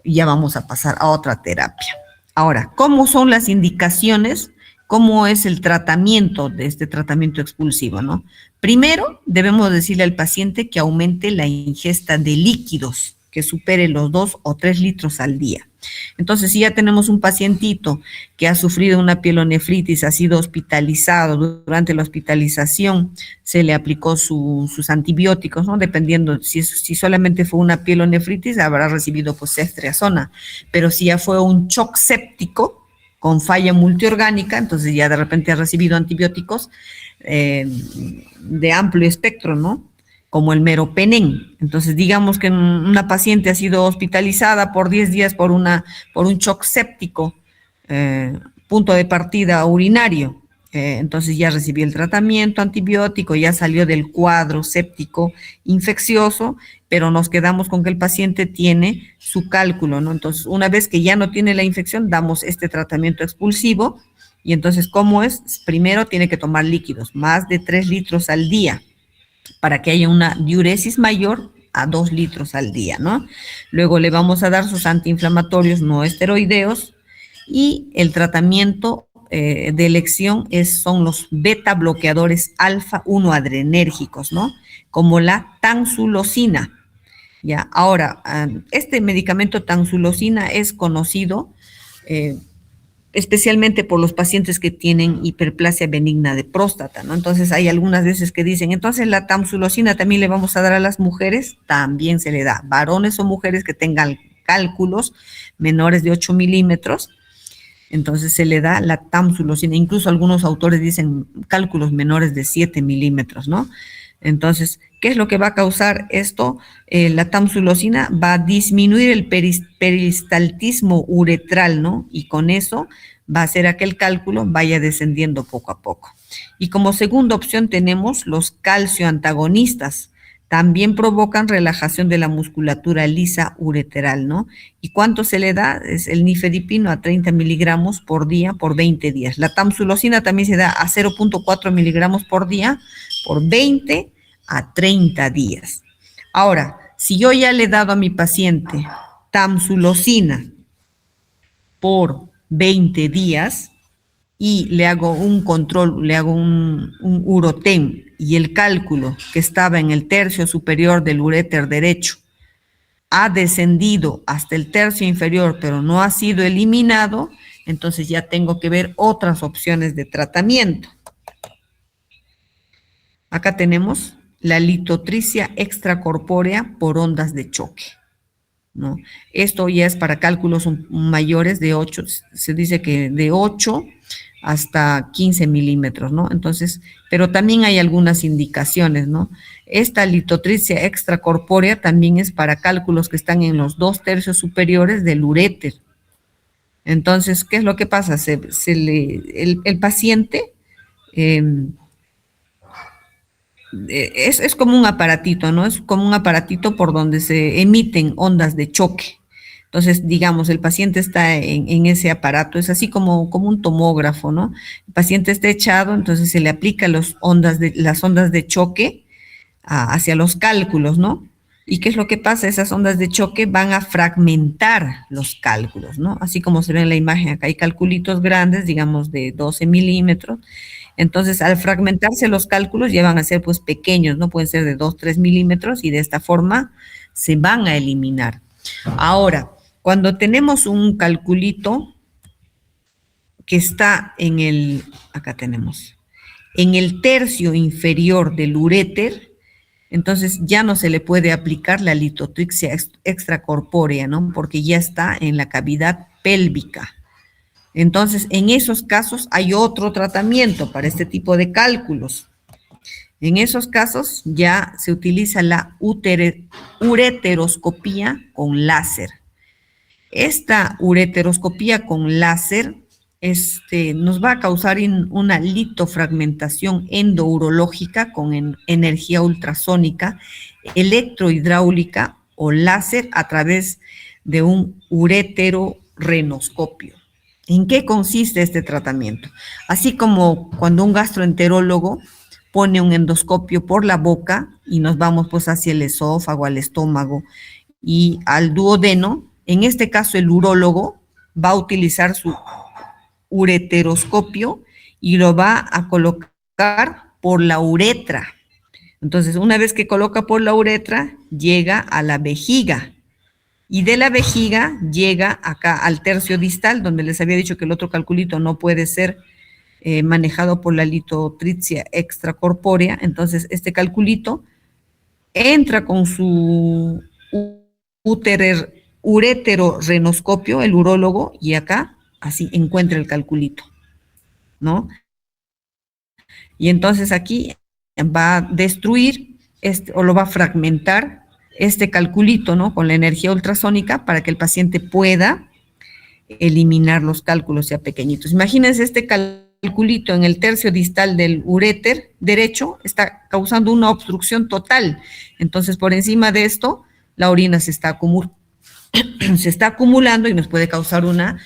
ya vamos a pasar a otra terapia. Ahora, ¿cómo son las indicaciones? ¿Cómo es el tratamiento de este tratamiento expulsivo, no? Primero, debemos decirle al paciente que aumente la ingesta de líquidos, que supere los 2 o 3 litros al día. Entonces, si ya tenemos un pacientito que ha sufrido una pielonefritis, ha sido hospitalizado, durante la hospitalización se le aplicó sus antibióticos, ¿no? Dependiendo, si solamente fue una pielonefritis, habrá recibido pues ceftriaxona, pero si ya fue un shock séptico con falla multiorgánica, entonces ya de repente ha recibido antibióticos de amplio espectro, ¿no? Como el meropenem. Entonces, digamos que una paciente ha sido hospitalizada por 10 días por un shock séptico, punto de partida urinario. Entonces ya recibió el tratamiento antibiótico, ya salió del cuadro séptico infeccioso, pero nos quedamos con que el paciente tiene su cálculo, ¿no? Entonces, una vez que ya no tiene la infección, damos este tratamiento expulsivo. Y entonces, ¿cómo es? Primero tiene que tomar líquidos, más de 3 litros al día, para que haya una diuresis mayor a 2 litros al día, ¿no? Luego le vamos a dar sus antiinflamatorios no esteroideos y el tratamiento de elección son los beta bloqueadores alfa 1 adrenérgicos, ¿no? Como la tamsulosina. Ya, ahora, este medicamento tamsulosina es conocido especialmente por los pacientes que tienen hiperplasia benigna de próstata, ¿no? Entonces hay algunas veces que dicen, entonces la tamsulosina también le vamos a dar a las mujeres, también se le da, varones o mujeres que tengan cálculos menores de 8 milímetros, entonces se le da la tamsulosina, incluso algunos autores dicen cálculos menores de 7 milímetros, ¿no? Entonces, ¿qué es lo que va a causar esto? La tamsulosina va a disminuir el peristaltismo uretral, ¿no? Y con eso va a hacer a que el cálculo vaya descendiendo poco a poco. Y como segunda opción tenemos los calcioantagonistas. También provocan relajación de la musculatura lisa ureteral, ¿no? ¿Y cuánto se le da? Es el nifedipino a 30 miligramos por día por 20 días. La tamsulosina también se da a 0.4 miligramos por día por 20 a 30 días. Ahora, si yo ya le he dado a mi paciente tamsulosina por 20 días y le hago un control, le hago un urotem y el cálculo que estaba en el tercio superior del uréter derecho ha descendido hasta el tercio inferior, pero no ha sido eliminado, entonces ya tengo que ver otras opciones de tratamiento. Acá tenemos la litotricia extracorpórea por ondas de choque, ¿no? Esto ya es para cálculos mayores de 8, se dice que de 8 hasta 15 milímetros, ¿no? Entonces, pero también hay algunas indicaciones, ¿no? Esta litotricia extracorpórea también es para cálculos que están en los 2/3 superiores del uréter. Entonces, ¿qué es lo que pasa? El paciente es como un aparatito, ¿no? Es como un aparatito por donde se emiten ondas de choque. Entonces, digamos, el paciente está en ese aparato, es así como un tomógrafo, ¿no? El paciente está echado, entonces se le aplica las ondas de choque hacia los cálculos, ¿no? ¿Y qué es lo que pasa? Esas ondas de choque van a fragmentar los cálculos, ¿no? Así como se ve en la imagen, acá hay calculitos grandes, digamos de 12 milímetros. Entonces, al fragmentarse los cálculos ya van a ser pues pequeños, ¿no? Pueden ser de 2, 3 milímetros y de esta forma se van a eliminar. Ahora, cuando tenemos un calculito que está en el, acá tenemos, en el tercio inferior del uréter, entonces ya no se le puede aplicar la litotripsia extracorpórea, ¿no? Porque ya está en la cavidad pélvica. Entonces, en esos casos hay otro tratamiento para este tipo de cálculos. En esos casos ya se utiliza la ureteroscopía con láser. Esta ureteroscopía con láser nos va a causar una litofragmentación endourológica con energía ultrasónica, electrohidráulica o láser a través de un ureterorenoscopio. ¿En qué consiste este tratamiento? Así como cuando un gastroenterólogo pone un endoscopio por la boca y nos vamos pues hacia el esófago, al estómago y al duodeno, en este caso el urólogo va a utilizar su ureteroscopio y lo va a colocar por la uretra. Entonces, una vez que coloca por la uretra, llega a la vejiga. Y de la vejiga llega acá al tercio distal, donde les había dicho que el otro calculito no puede ser manejado por la litotripsia extracorpórea. Entonces, este calculito entra con su ureterorenoscopio, el urólogo, y acá así encuentra el calculito, ¿no? Y entonces aquí va a destruir o lo va a fragmentar este calculito, ¿no? Con la energía ultrasónica para que el paciente pueda eliminar los cálculos ya pequeñitos. Imagínense este calculito en el tercio distal del uréter derecho, está causando una obstrucción total. Entonces, por encima de esto, la orina se está acumulando y nos puede causar una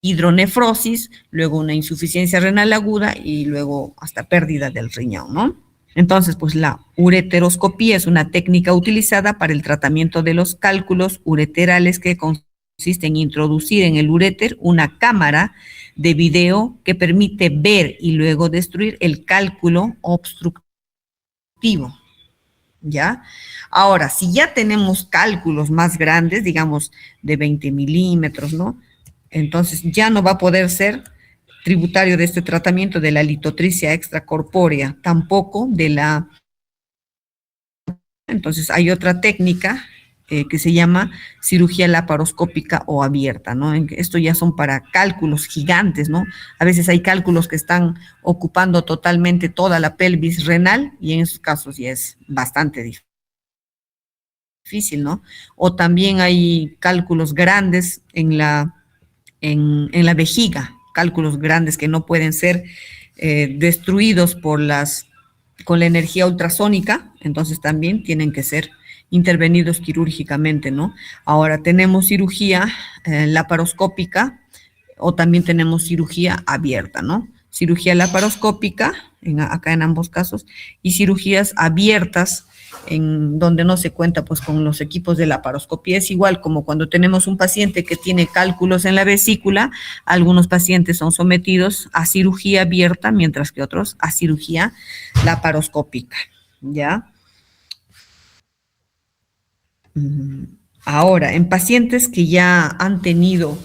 hidronefrosis, luego una insuficiencia renal aguda y luego hasta pérdida del riñón, ¿no? Entonces, pues la ureteroscopía es una técnica utilizada para el tratamiento de los cálculos ureterales que consiste en introducir en el uréter una cámara de video que permite ver y luego destruir el cálculo obstructivo, ¿ya? Ahora, si ya tenemos cálculos más grandes, digamos de 20 milímetros, ¿no? Entonces ya no va a poder ser tributario de este tratamiento de la litotripsia extracorpórea, tampoco de la... Entonces hay otra técnica que se llama cirugía laparoscópica o abierta, ¿no? Esto ya son para cálculos gigantes, ¿no? A veces hay cálculos que están ocupando totalmente toda la pelvis renal y en esos casos ya es bastante difícil, ¿no? O también hay cálculos grandes en la vejiga, cálculos grandes que no pueden ser destruidos con la energía ultrasónica, entonces también tienen que ser intervenidos quirúrgicamente, ¿no? Ahora tenemos cirugía laparoscópica o también tenemos cirugía abierta, ¿no? Cirugía laparoscópica, acá en ambos casos, y cirugías abiertas, en donde no se cuenta pues con los equipos de laparoscopía. Es igual como cuando tenemos un paciente que tiene cálculos en la vesícula, algunos pacientes son sometidos a cirugía abierta, mientras que otros a cirugía laparoscópica, ¿ya? Ahora, en pacientes que ya han tenido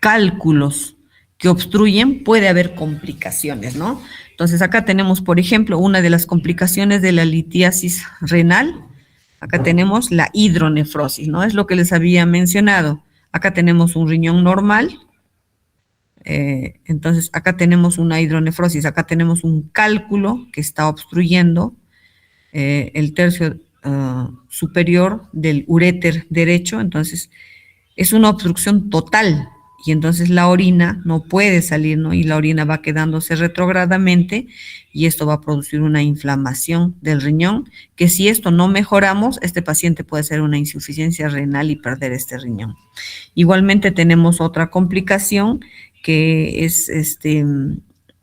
cálculos que obstruyen, puede haber complicaciones, ¿no? Entonces, acá tenemos, por ejemplo, una de las complicaciones de la litiasis renal. Acá tenemos la hidronefrosis, ¿no? Es lo que les había mencionado. Acá tenemos un riñón normal. Entonces, acá tenemos una hidronefrosis. Acá tenemos un cálculo que está obstruyendo el tercio superior del uréter derecho. Entonces, es una obstrucción total. Y entonces la orina no puede salir, ¿no? Y la orina va quedándose retrogradamente y esto va a producir una inflamación del riñón, que si esto no mejoramos, este paciente puede hacer una insuficiencia renal y perder este riñón. Igualmente tenemos otra complicación que es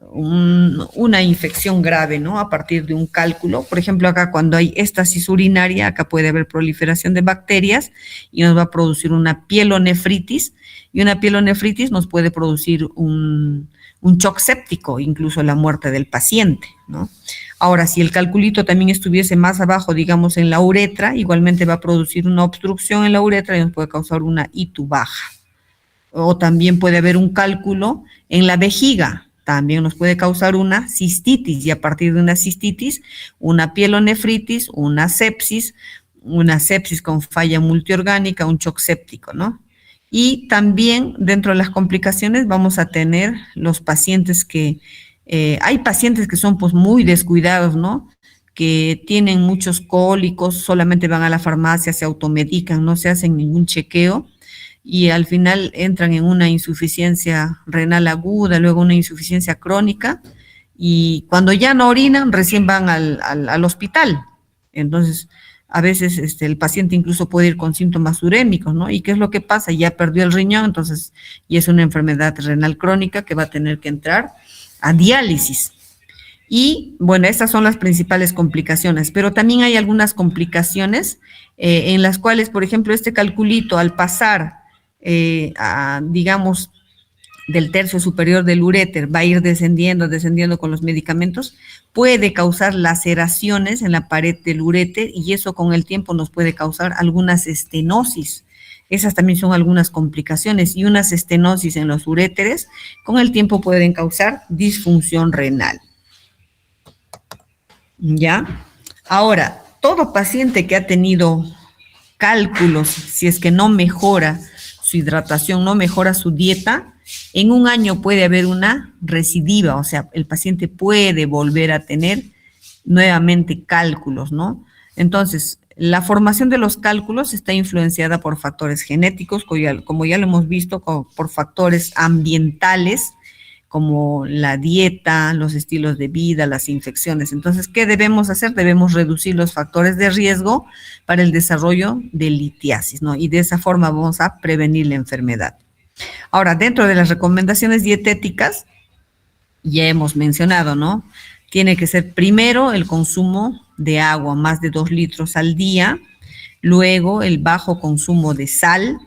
una infección grave, ¿no? A partir de un cálculo. Por ejemplo, acá cuando hay éstasis urinaria, acá puede haber proliferación de bacterias y nos va a producir una pielonefritis, y una pielonefritis nos puede producir un shock séptico, incluso la muerte del paciente, ¿no? Ahora, si el calculito también estuviese más abajo, digamos en la uretra, igualmente va a producir una obstrucción en la uretra y nos puede causar una ITU baja. O también puede haber un cálculo en la vejiga, también nos puede causar una cistitis, y a partir de una cistitis, una pielonefritis, una sepsis con falla multiorgánica, un shock séptico, ¿no? Y también dentro de las complicaciones vamos a tener los pacientes que, hay pacientes que son pues muy descuidados, ¿no? Que tienen muchos cólicos, solamente van a la farmacia, se automedican, no se hacen ningún chequeo, y al final entran en una insuficiencia renal aguda, luego una insuficiencia crónica, y cuando ya no orinan, recién van al hospital. Entonces, a veces el paciente incluso puede ir con síntomas urémicos, ¿no? ¿Y qué es lo que pasa? Ya perdió el riñón, entonces, y es una enfermedad renal crónica que va a tener que entrar a diálisis. Y, bueno, estas son las principales complicaciones, pero también hay algunas complicaciones en las cuales, por ejemplo, este calculito, al pasar digamos, del tercio superior del uréter, va a ir descendiendo con los medicamentos, puede causar laceraciones en la pared del uréter, y eso con el tiempo nos puede causar algunas estenosis. Esas también son algunas complicaciones, y unas estenosis en los uréteres con el tiempo pueden causar disfunción renal. ¿Ya? Ahora, todo paciente que ha tenido cálculos, si es que no mejora su hidratación, no mejora su dieta, en un año puede haber una recidiva, o sea, el paciente puede volver a tener nuevamente cálculos, ¿no? Entonces, la formación de los cálculos está influenciada por factores genéticos, como ya lo hemos visto, por factores ambientales, como la dieta, los estilos de vida, las infecciones. Entonces, ¿qué debemos hacer? Debemos reducir los factores de riesgo para el desarrollo de litiasis, ¿no? Y de esa forma vamos a prevenir la enfermedad. Ahora, dentro de las recomendaciones dietéticas, ya hemos mencionado, ¿no? Tiene que ser primero el consumo de agua, más de 2 litros al día, luego el bajo consumo de sal,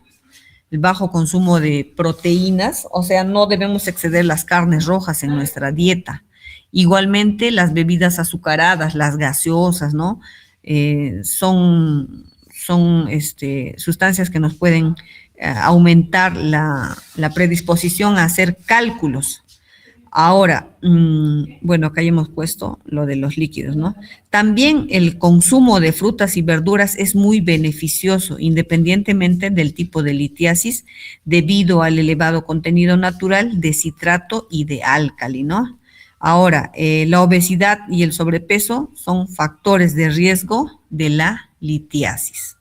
el bajo consumo de proteínas, o sea, no debemos exceder las carnes rojas en nuestra dieta. Igualmente, las bebidas azucaradas, las gaseosas, ¿no? Son sustancias que nos pueden aumentar la predisposición a hacer cálculos. Ahora, bueno, acá ya hemos puesto lo de los líquidos, ¿no? También el consumo de frutas y verduras es muy beneficioso, independientemente del tipo de litiasis, debido al elevado contenido natural de citrato y de álcali, ¿no? Ahora, la obesidad y el sobrepeso son factores de riesgo de la litiasis.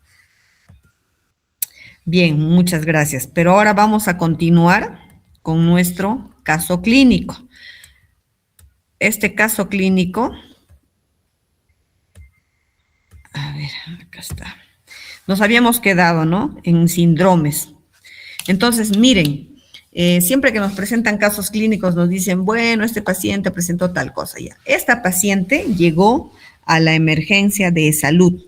Bien, muchas gracias. Pero ahora vamos a continuar con nuestro caso clínico. Este caso clínico, a ver, acá está. Nos habíamos quedado, ¿no? En síndromes. Entonces, miren, siempre que nos presentan casos clínicos nos dicen, bueno, este paciente presentó tal cosa ya. Esta paciente llegó a la emergencia de salud.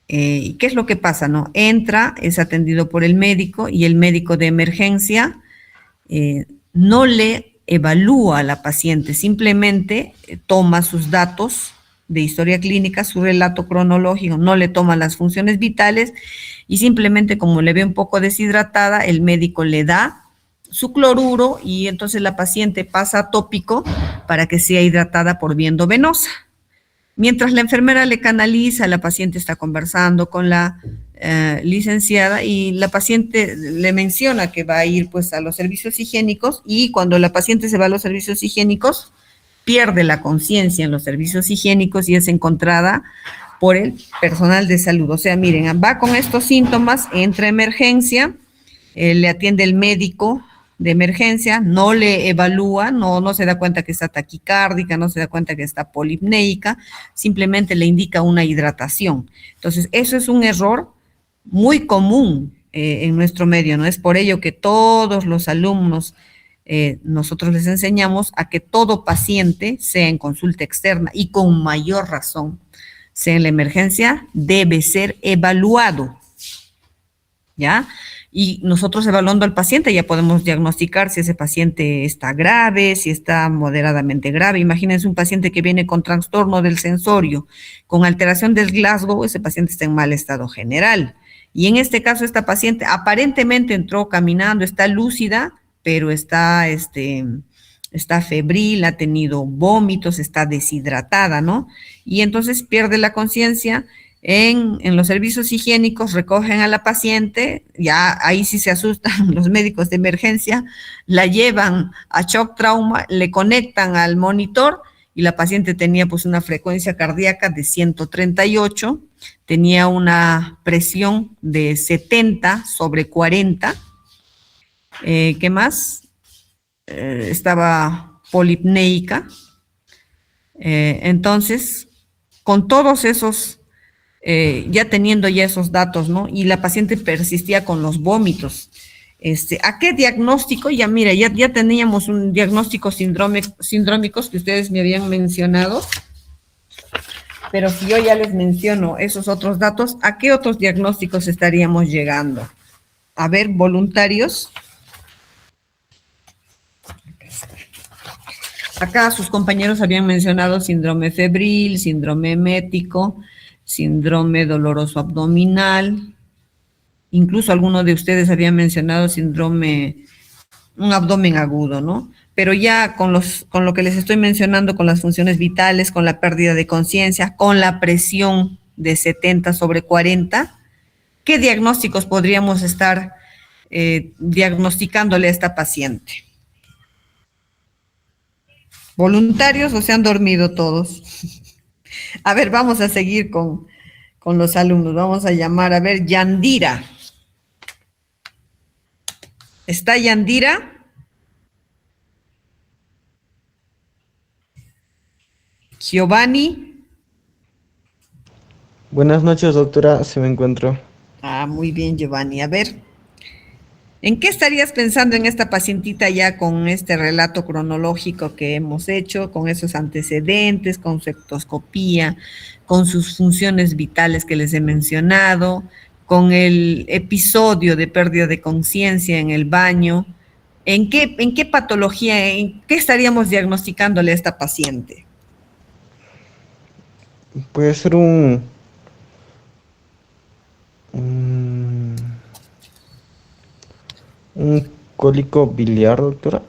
¿Qué es lo que pasa, no? Entra, es atendido por el médico, y el médico de emergencia no le evalúa a la paciente, simplemente toma sus datos de historia clínica, su relato cronológico, no le toma las funciones vitales, y simplemente como le ve un poco deshidratada, el médico le da su cloruro, y entonces la paciente pasa a tópico para que sea hidratada por vía endovenosa. Mientras la enfermera le canaliza, la paciente está conversando con la licenciada, y la paciente le menciona que va a ir pues a los servicios higiénicos, y cuando la paciente se va a los servicios higiénicos, pierde la conciencia en los servicios higiénicos y es encontrada por el personal de salud. O sea, miren, va con estos síntomas, entra a emergencia, le atiende el médico de emergencia, no le evalúa, no se da cuenta que está taquicárdica, no se da cuenta que está polipneica, simplemente le indica una hidratación. Entonces, eso es un error muy común en nuestro medio, ¿no? Es por ello que todos los alumnos nosotros les enseñamos a que todo paciente, sea en consulta externa y con mayor razón, sea en la emergencia, debe ser evaluado, ¿ya? Y nosotros evaluando al paciente ya podemos diagnosticar si ese paciente está grave, si está moderadamente grave. Imagínense un paciente que viene con trastorno del sensorio, con alteración del Glasgow, ese paciente está en mal estado general. Y en este caso, esta paciente aparentemente entró caminando, está lúcida, pero está febril, ha tenido vómitos, está deshidratada, ¿no? Y entonces pierde la conciencia. En los servicios higiénicos recogen a la paciente, ya ahí sí se asustan los médicos de emergencia, la llevan a shock trauma, le conectan al monitor y la paciente tenía pues una frecuencia cardíaca de 138, tenía una presión de 70/40, ¿qué más? Estaba polipneica. Entonces, con todos esos, ya teniendo ya esos datos, ¿no? Y la paciente persistía con los vómitos. ¿A qué diagnóstico? Ya mira, ya teníamos un diagnóstico sindrómicos que ustedes me habían mencionado, pero si yo ya les menciono esos otros datos, ¿a qué otros diagnósticos estaríamos llegando? A ver, voluntarios. Acá sus compañeros habían mencionado síndrome febril, síndrome emético, síndrome doloroso abdominal, incluso algunos de ustedes habían mencionado un abdomen agudo, ¿no? Pero ya con lo que les estoy mencionando, con las funciones vitales, con la pérdida de conciencia, con la presión de 70/40, ¿qué diagnósticos podríamos estar diagnosticándole a esta paciente? ¿Voluntarios o se han dormido todos? A ver, vamos a seguir con los alumnos. Vamos a llamar, a ver, Yandira. ¿Está Yandira? Giovanni. Buenas noches, doctora. Se me encuentro. Ah, muy bien, Giovanni. A ver, ¿en qué estarías pensando en esta pacientita ya con este relato cronológico que hemos hecho, con esos antecedentes, con su ectoscopía, con sus funciones vitales que les he mencionado, con el episodio de pérdida de conciencia en el baño? ¿En qué patología, en qué estaríamos diagnosticándole a esta paciente? Puede ser un cólico biliar, doctora.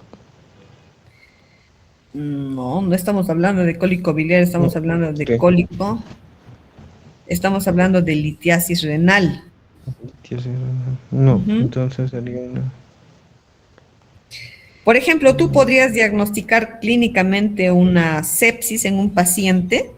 No estamos hablando de cólico biliar, estamos hablando de ¿qué? cólico. Estamos hablando de litiasis renal. No, Ujú. entonces sería una... Por ejemplo, ¿tú podrías diagnosticar clínicamente una sepsis en un paciente?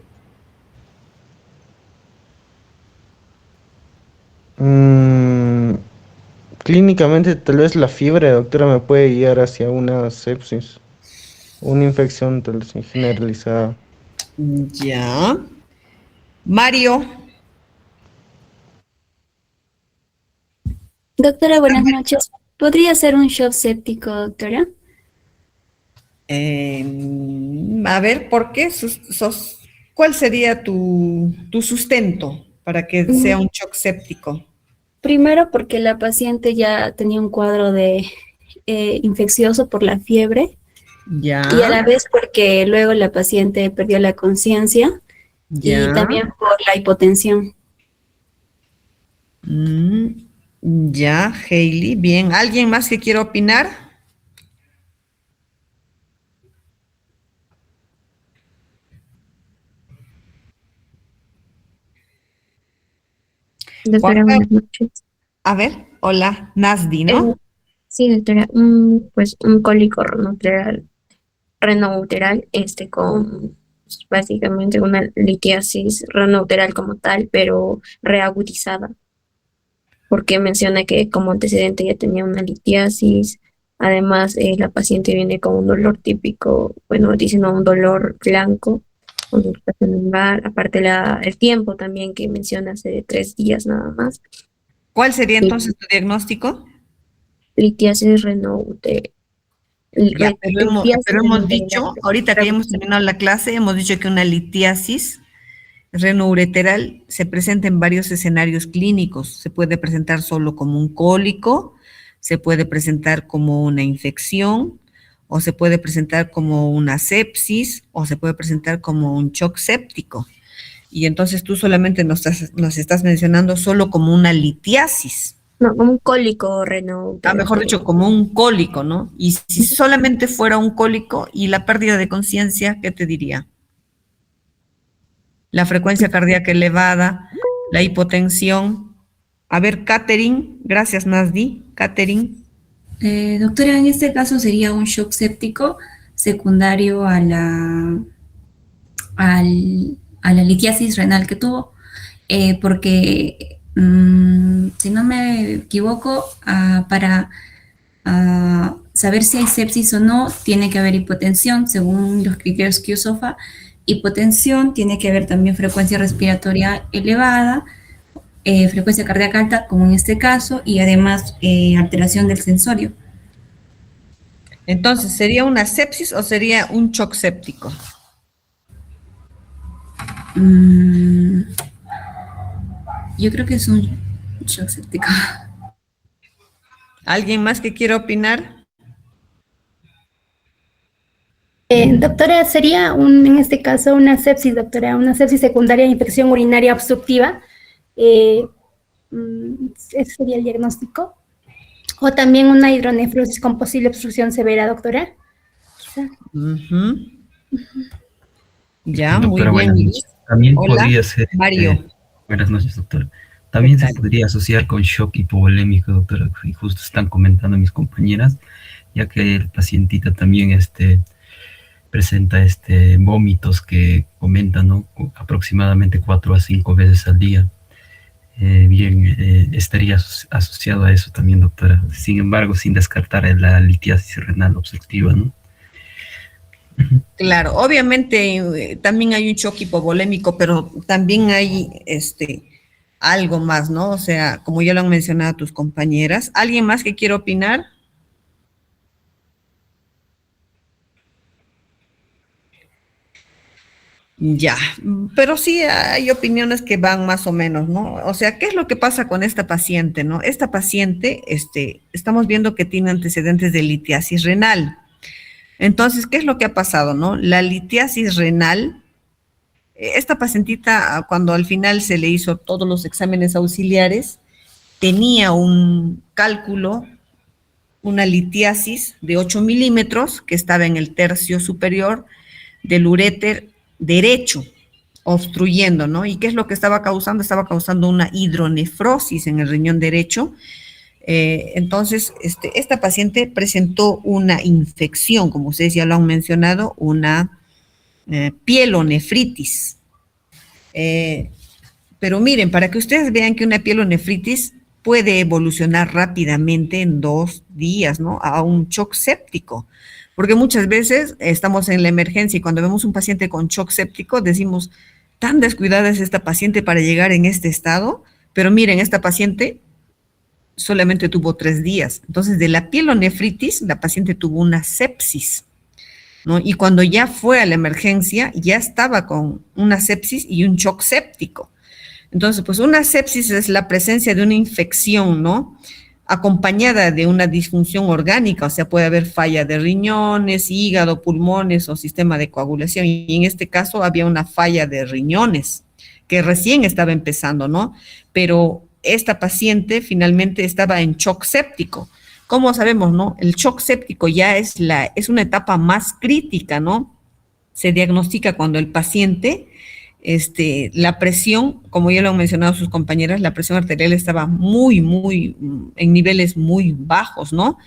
Clínicamente, tal vez la fiebre, doctora, me puede guiar hacia una sepsis, una infección tal vez generalizada. Ya. Mario. Doctora, buenas noches. ¿Podría ser un shock séptico, doctora? A ver, ¿por qué? ¿Cuál sería tu sustento para que sea un shock séptico? Primero porque la paciente ya tenía un cuadro de infeccioso por la fiebre Ya. y a la vez porque luego la paciente perdió la conciencia Ya. y también por la hipotensión. Ya, Hailey, bien. ¿Alguien más que quiera opinar? Doctora, Juan, buenas noches. a ver, hola, Nasdi, ¿no? Sí, doctora, pues un cólico renouteral, con básicamente una litiasis renouteral como tal, pero reagudizada, porque menciona que como antecedente ya tenía una litiasis. Además, la paciente viene con un dolor típico, bueno, dicen un dolor blanco, con irritación lumbar, aparte el tiempo también que menciona hace 3 días nada más. ¿Cuál sería entonces tu diagnóstico? Litiasis renouteral. Ya, pero hemos dicho, renoureteral. ahorita que ya hemos terminado la clase, hemos dicho que una litiasis renoureteral se presenta en varios escenarios clínicos. Se puede presentar solo como un cólico, se puede presentar como una infección, o se puede presentar como una sepsis, o se puede presentar como un shock séptico. Y entonces tú solamente nos estás mencionando solo como una litiasis. No, un cólico renoureteral. Mejor dicho, como un cólico, ¿no? Y si solamente fuera un cólico y la pérdida de conciencia, ¿qué te diría? La frecuencia cardíaca elevada, la hipotensión. A ver, Catherine, gracias Nasdi. Catherine. Doctora, en este caso sería un shock séptico secundario a la litiasis renal que tuvo, porque si no me equivoco, para saber si hay sepsis o no, tiene que haber hipotensión, según los criterios QSOFA. Hipotensión, tiene que haber también frecuencia respiratoria elevada, frecuencia cardíaca alta, como en este caso, y además alteración del sensorio. Entonces, ¿sería una sepsis o sería un shock séptico? Yo creo que es un shock séptico. ¿Alguien más que quiera opinar? Doctora, sería en este caso una sepsis, doctora, una sepsis secundaria de infección urinaria obstructiva. ¿Ese sería el diagnóstico? O también una hidronefrosis con posible obstrucción severa, doctora. Ya, Doctora, muy bien. buenas noches. También Hola, podría ser. Mario. Buenas noches, doctora. También se podría asociar con shock hipovolémico, doctora, y justo están comentando mis compañeras, ya que el pacientita también presenta vómitos que comentan, ¿no? Aproximadamente 4 a 5 veces al día. Estaría asociado a eso también, doctora. Sin embargo, sin descartar la litiasis renal obstructiva, ¿no? Claro, obviamente también hay un shock hipovolémico, pero también hay algo más, ¿no? O sea, como ya lo han mencionado tus compañeras. ¿Alguien más que quiera opinar? Ya, pero sí hay opiniones que van más o menos, ¿no? O sea, ¿qué es lo que pasa con esta paciente, no? Esta paciente, estamos viendo que tiene antecedentes de litiasis renal. Entonces, ¿qué es lo que ha pasado, no? La litiasis renal, esta pacientita, cuando al final se le hizo todos los exámenes auxiliares, tenía un cálculo, una litiasis de 8 milímetros que estaba en el tercio superior del uréter derecho, obstruyendo, ¿no? ¿Y qué es lo que estaba causando? Estaba causando una hidronefrosis en el riñón derecho. Entonces, esta paciente presentó una infección, como ustedes ya lo han mencionado, una pielonefritis. Pero miren, para que ustedes vean que una pielonefritis puede evolucionar rápidamente en 2 días, ¿no? A un shock séptico. Porque muchas veces estamos en la emergencia y cuando vemos un paciente con shock séptico decimos, tan descuidada es esta paciente para llegar en este estado, pero miren, esta paciente solamente tuvo 3 días. Entonces, de la pielonefritis, la paciente tuvo una sepsis, ¿no? Y cuando ya fue a la emergencia, ya estaba con una sepsis y un shock séptico. Entonces, pues una sepsis es la presencia de una infección, ¿no? Acompañada de una disfunción orgánica, o sea, puede haber falla de riñones, hígado, pulmones o sistema de coagulación. Y en este caso había una falla de riñones que recién estaba empezando, ¿no? Pero esta paciente finalmente estaba en shock séptico. ¿Cómo sabemos, no? El shock séptico ya es una etapa más crítica, ¿no? Se diagnostica cuando el paciente, la presión, como ya lo han mencionado sus compañeras, la presión arterial estaba en niveles muy bajos, ¿no?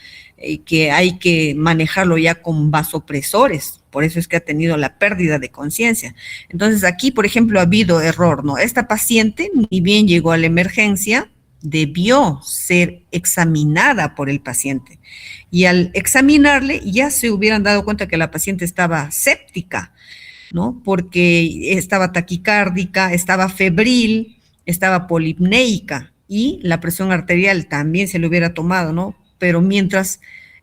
Que hay que manejarlo ya con vasopresores, por eso es que ha tenido la pérdida de conciencia. Entonces aquí, por ejemplo, ha habido error, ¿no? Esta paciente, ni bien llegó a la emergencia, debió ser examinada por el paciente. Y al examinarle, ya se hubieran dado cuenta que la paciente estaba séptica, ¿no? Porque estaba taquicárdica, estaba febril, estaba polipneica y la presión arterial también se le hubiera tomado, ¿no? Pero mientras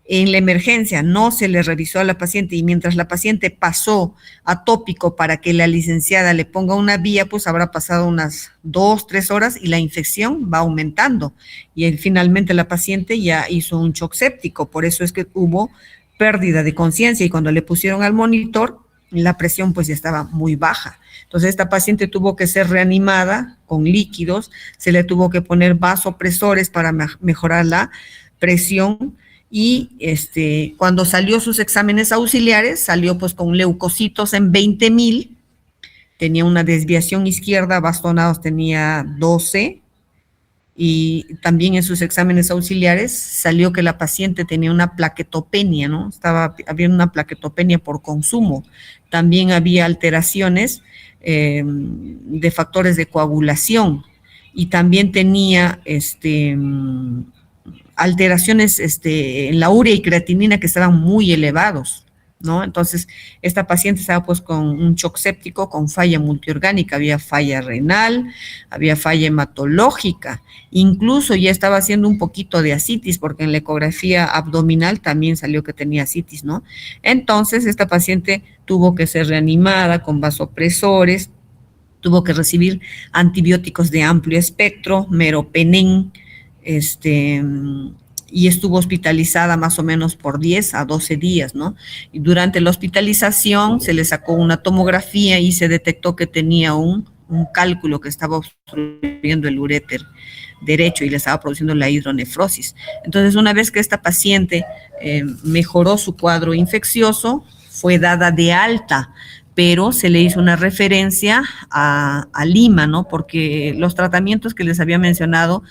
en la emergencia no se le revisó a la paciente y mientras la paciente pasó a tópico para que la licenciada le ponga una vía, pues habrá pasado unas 2, 3 horas y la infección va aumentando. Y finalmente la paciente ya hizo un shock séptico, por eso es que hubo pérdida de conciencia y cuando le pusieron al monitor, la presión pues ya estaba muy baja. Entonces esta paciente tuvo que ser reanimada con líquidos, se le tuvo que poner vasopresores para mejorar la presión y cuando salió sus exámenes auxiliares, salió pues con leucocitos en 20,000, tenía una desviación izquierda, bastonados tenía 12, y también en sus exámenes auxiliares salió que la paciente tenía una plaquetopenia, ¿no? Había una plaquetopenia por consumo. También había alteraciones de factores de coagulación y también tenía alteraciones en la urea y creatinina que estaban muy elevados, ¿no? Entonces, esta paciente estaba pues con un shock séptico, con falla multiorgánica, había falla renal, había falla hematológica, incluso ya estaba haciendo un poquito de ascitis, porque en la ecografía abdominal también salió que tenía ascitis, ¿no? Entonces, esta paciente tuvo que ser reanimada con vasopresores, tuvo que recibir antibióticos de amplio espectro, meropenem, y estuvo hospitalizada más o menos por 10 a 12 días, ¿no? Y durante la hospitalización se le sacó una tomografía y se detectó que tenía un cálculo que estaba obstruyendo el uréter derecho y le estaba produciendo la hidronefrosis. Entonces, una vez que esta paciente mejoró su cuadro infeccioso, fue dada de alta, pero se le hizo una referencia a Lima, ¿no? Porque los tratamientos que les había mencionado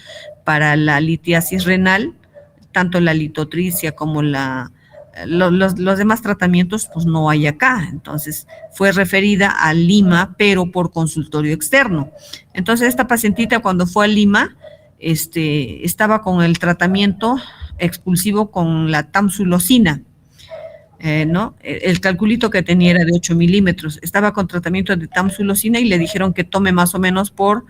para la litiasis renal, tanto la litotricia como los demás tratamientos, pues no hay acá. Entonces, fue referida a Lima, pero por consultorio externo. Entonces, esta pacientita cuando fue a Lima, estaba con el tratamiento expulsivo con la tamsulosina, ¿no? El calculito que tenía era de 8 milímetros. Estaba con tratamiento de tamsulosina y le dijeron que tome más o menos por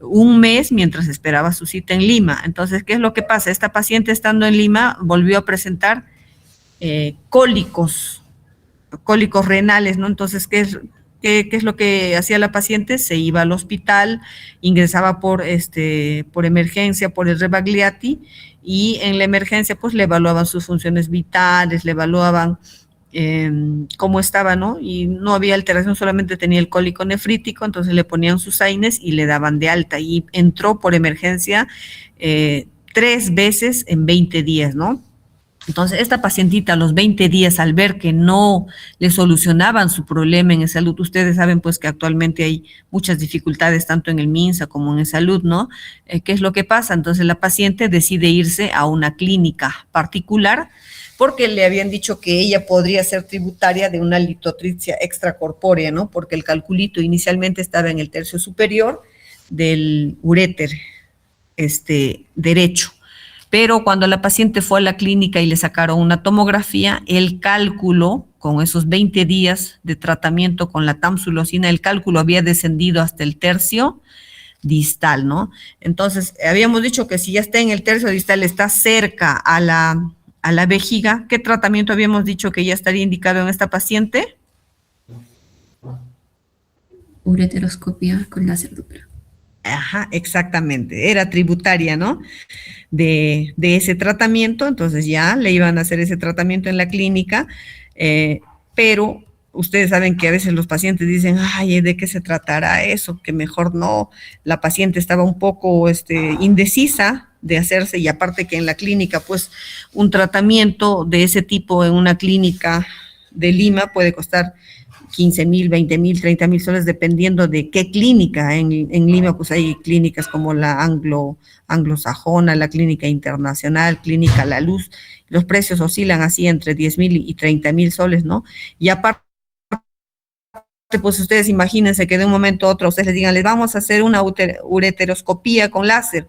un mes mientras esperaba su cita en Lima. Entonces, ¿qué es lo que pasa? Esta paciente estando en Lima volvió a presentar cólicos renales, ¿no? Entonces, ¿qué es lo que hacía la paciente? Se iba al hospital, ingresaba por emergencia, por el Rebagliati, y en la emergencia pues le evaluaban sus funciones vitales, le evaluaban cómo estaba, ¿no? Y no había alteración, solamente tenía el cólico nefrítico, entonces le ponían sus AINES y le daban de alta, y entró por emergencia 3 veces en 20 días, ¿no? Entonces, esta pacientita a los 20 días, al ver que no le solucionaban su problema en salud, ustedes saben pues que actualmente hay muchas dificultades tanto en el MINSA como en salud, ¿no? ¿Qué es lo que pasa? Entonces, la paciente decide irse a una clínica particular porque le habían dicho que ella podría ser tributaria de una litotricia extracorpórea, ¿no? Porque el calculito inicialmente estaba en el tercio superior del uréter derecho. Pero cuando la paciente fue a la clínica y le sacaron una tomografía, el cálculo, con esos 20 días de tratamiento con la tamsulosina, el cálculo había descendido hasta el tercio distal, ¿no? Entonces, habíamos dicho que si ya está en el tercio distal, está cerca a la vejiga, ¿qué tratamiento habíamos dicho que ya estaría indicado en esta paciente? Ureteroscopia con láser Doppler. Ajá, exactamente, era tributaria, ¿no? De ese tratamiento, entonces ya le iban a hacer ese tratamiento en la clínica, pero ustedes saben que a veces los pacientes dicen, ay, ¿de qué se tratará eso? Que mejor no. La paciente estaba un poco indecisa de hacerse, y aparte que en la clínica, pues, un tratamiento de ese tipo en una clínica de Lima puede costar 15,000, 20,000, 30,000 soles, dependiendo de qué clínica. En Lima, pues hay clínicas como la anglosajona, la clínica internacional, clínica La Luz. Los precios oscilan así entre 10,000 y 30,000 soles, ¿no? Y aparte, pues ustedes imagínense que de un momento a otro ustedes les digan, les vamos a hacer una ureteroscopía con láser.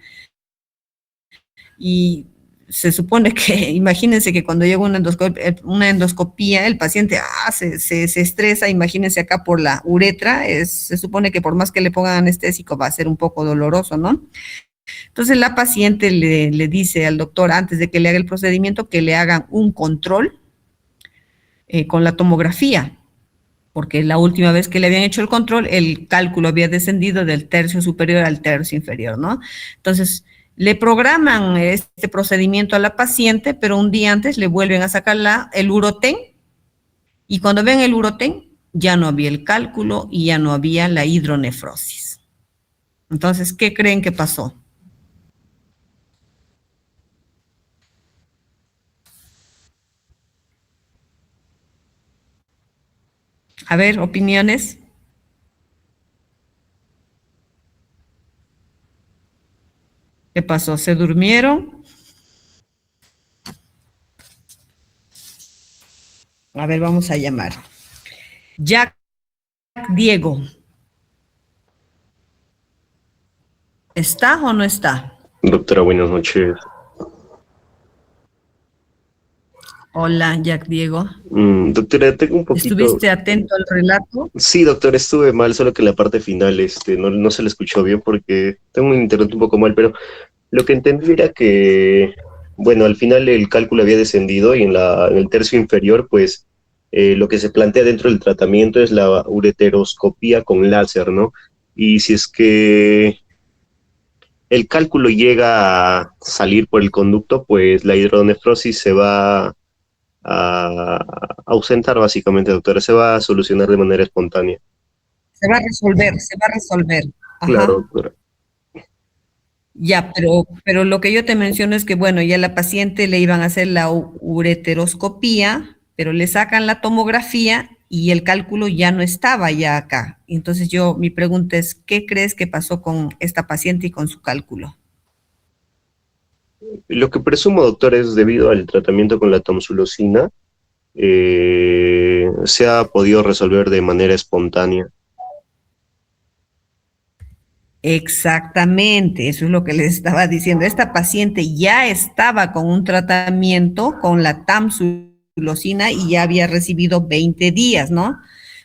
Y se supone que, imagínense que cuando llega una endoscopía, el paciente se estresa, imagínense acá por la uretra, se supone que por más que le pongan anestésico va a ser un poco doloroso, ¿no? Entonces la paciente le dice al doctor, antes de que le haga el procedimiento, que le hagan un control con la tomografía, porque la última vez que le habían hecho el control, el cálculo había descendido del tercio superior al tercio inferior, ¿no? Entonces, le programan este procedimiento a la paciente, pero un día antes le vuelven a sacar el urotén, y cuando ven el urotén, ya no había el cálculo y ya no había la hidronefrosis. Entonces, ¿qué creen que pasó? A ver, opiniones. ¿Qué pasó? ¿Se durmieron? A ver, vamos a llamar. Jack Diego. ¿Está o no está? Doctora, buenas noches. Hola, Jack Diego. Doctora, tengo un poquito... ¿Estuviste atento al relato? Sí, doctora, estuve mal, solo que en la parte final no se le escuchó bien porque tengo un internet un poco mal, pero lo que entendí era que, bueno, al final el cálculo había descendido y en el tercio inferior, pues, lo que se plantea dentro del tratamiento es la ureteroscopía con láser, ¿no? Y si es que el cálculo llega a salir por el conducto, pues la hidronefrosis se va a ausentar básicamente, doctora, se va a solucionar de manera espontánea. Se va a resolver. Ajá. Claro, doctora. Ya, pero lo que yo te menciono es que, bueno, ya la paciente le iban a hacer la ureteroscopía, pero le sacan la tomografía y el cálculo ya no estaba ya acá. Entonces mi pregunta es, ¿qué crees que pasó con esta paciente y con su cálculo? Lo que presumo, doctor, es debido al tratamiento con la tamsulosina, se ha podido resolver de manera espontánea. Exactamente, eso es lo que les estaba diciendo. Esta paciente ya estaba con un tratamiento con la tamsulosina y ya había recibido 20 días, ¿no?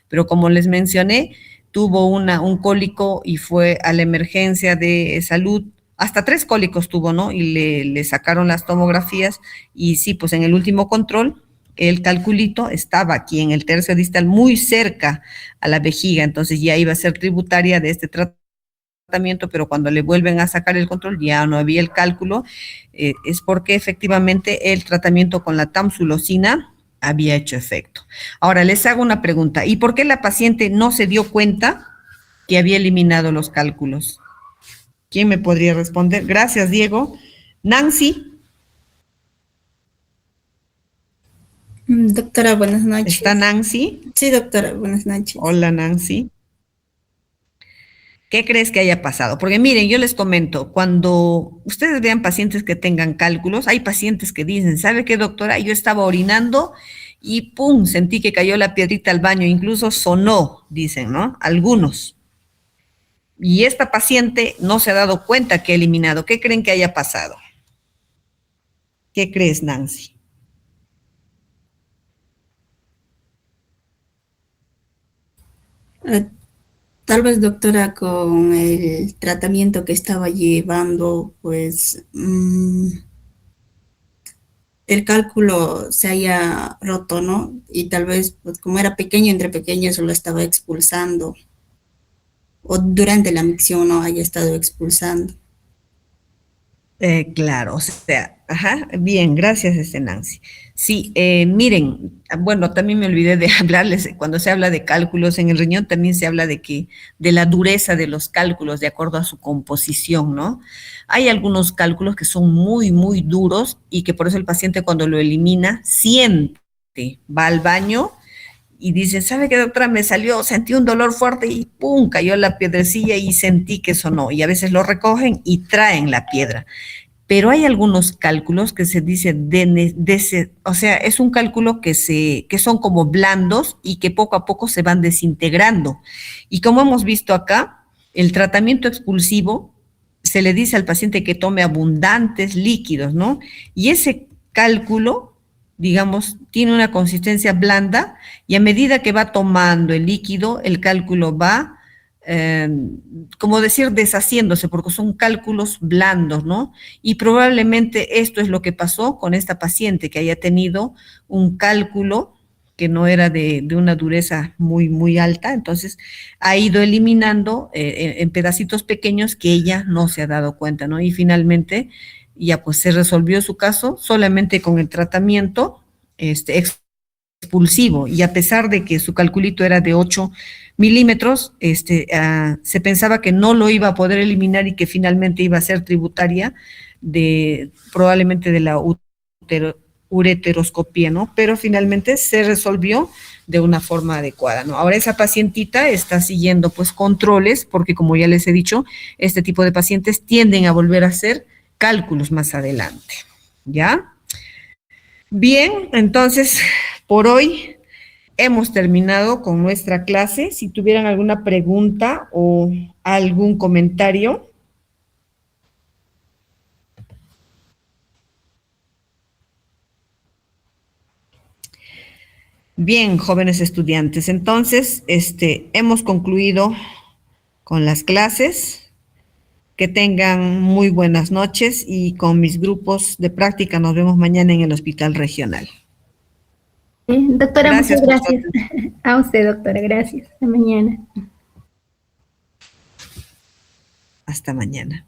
Pero como les mencioné, tuvo un cólico y fue a la emergencia de salud. Hasta 3 cólicos tuvo, ¿no? Y le sacaron las tomografías y sí, pues en el último control, el calculito estaba aquí en el tercio distal muy cerca a la vejiga, entonces ya iba a ser tributaria de este tratamiento, pero cuando le vuelven a sacar el control ya no había el cálculo, es porque efectivamente el tratamiento con la tamsulosina había hecho efecto. Ahora les hago una pregunta, ¿y por qué la paciente no se dio cuenta que había eliminado los cálculos? ¿Quién me podría responder? Gracias, Diego. Nancy. Doctora, buenas noches. ¿Está Nancy? Sí, doctora, buenas noches. Hola, Nancy. ¿Qué crees que haya pasado? Porque miren, yo les comento, cuando ustedes vean pacientes que tengan cálculos, hay pacientes que dicen, ¿sabe qué, doctora? Yo estaba orinando y ¡pum! Sentí que cayó la piedrita al baño, incluso sonó, dicen, ¿no? Algunos. Y esta paciente no se ha dado cuenta que ha eliminado. ¿Qué creen que haya pasado? ¿Qué crees, Nancy? Tal vez, doctora, con el tratamiento que estaba llevando, pues el cálculo se haya roto, ¿no? Y tal vez, pues como era pequeño, entre pequeños lo estaba expulsando. O durante la micción no haya estado expulsando. Claro, o sea, ajá, bien, gracias, Nancy. Sí, miren, bueno, también me olvidé de hablarles, cuando se habla de cálculos en el riñón, también se habla de la dureza de los cálculos de acuerdo a su composición, ¿no? Hay algunos cálculos que son muy, muy duros y que por eso el paciente cuando lo elimina, siente, va al baño y dice, ¿sabe qué, doctora? Sentí un dolor fuerte y ¡pum! Cayó la piedrecilla y sentí que sonó. Y a veces lo recogen y traen la piedra. Pero hay algunos cálculos que se dice, o sea, es un cálculo que son como blandos y que poco a poco se van desintegrando. Y como hemos visto acá, el tratamiento expulsivo se le dice al paciente que tome abundantes líquidos, ¿no? Y ese cálculo, digamos, tiene una consistencia blanda y a medida que va tomando el líquido, el cálculo va como decir, deshaciéndose, porque son cálculos blandos, ¿no? Y probablemente esto es lo que pasó con esta paciente, que haya tenido un cálculo que no era de una dureza muy, muy alta, entonces ha ido eliminando en pedacitos pequeños que ella no se ha dado cuenta, ¿no? Y finalmente ya pues se resolvió su caso solamente con el tratamiento expulsivo, y a pesar de que su calculito era de 8 milímetros, se pensaba que no lo iba a poder eliminar y que finalmente iba a ser tributaria probablemente de la ureteroscopía, ¿no? Pero finalmente se resolvió de una forma adecuada, ¿no? Ahora esa pacientita está siguiendo pues controles, porque como ya les he dicho, este tipo de pacientes tienden a volver a hacer cálculos más adelante, ¿ya? Bien, entonces por hoy hemos terminado con nuestra clase. Si tuvieran alguna pregunta o algún comentario. Bien, jóvenes estudiantes, entonces hemos concluido con las clases. Que tengan muy buenas noches y con mis grupos de práctica nos vemos mañana en el Hospital Regional. Doctora, Gracias, muchas gracias. A usted, doctora, gracias. Hasta mañana. Hasta mañana.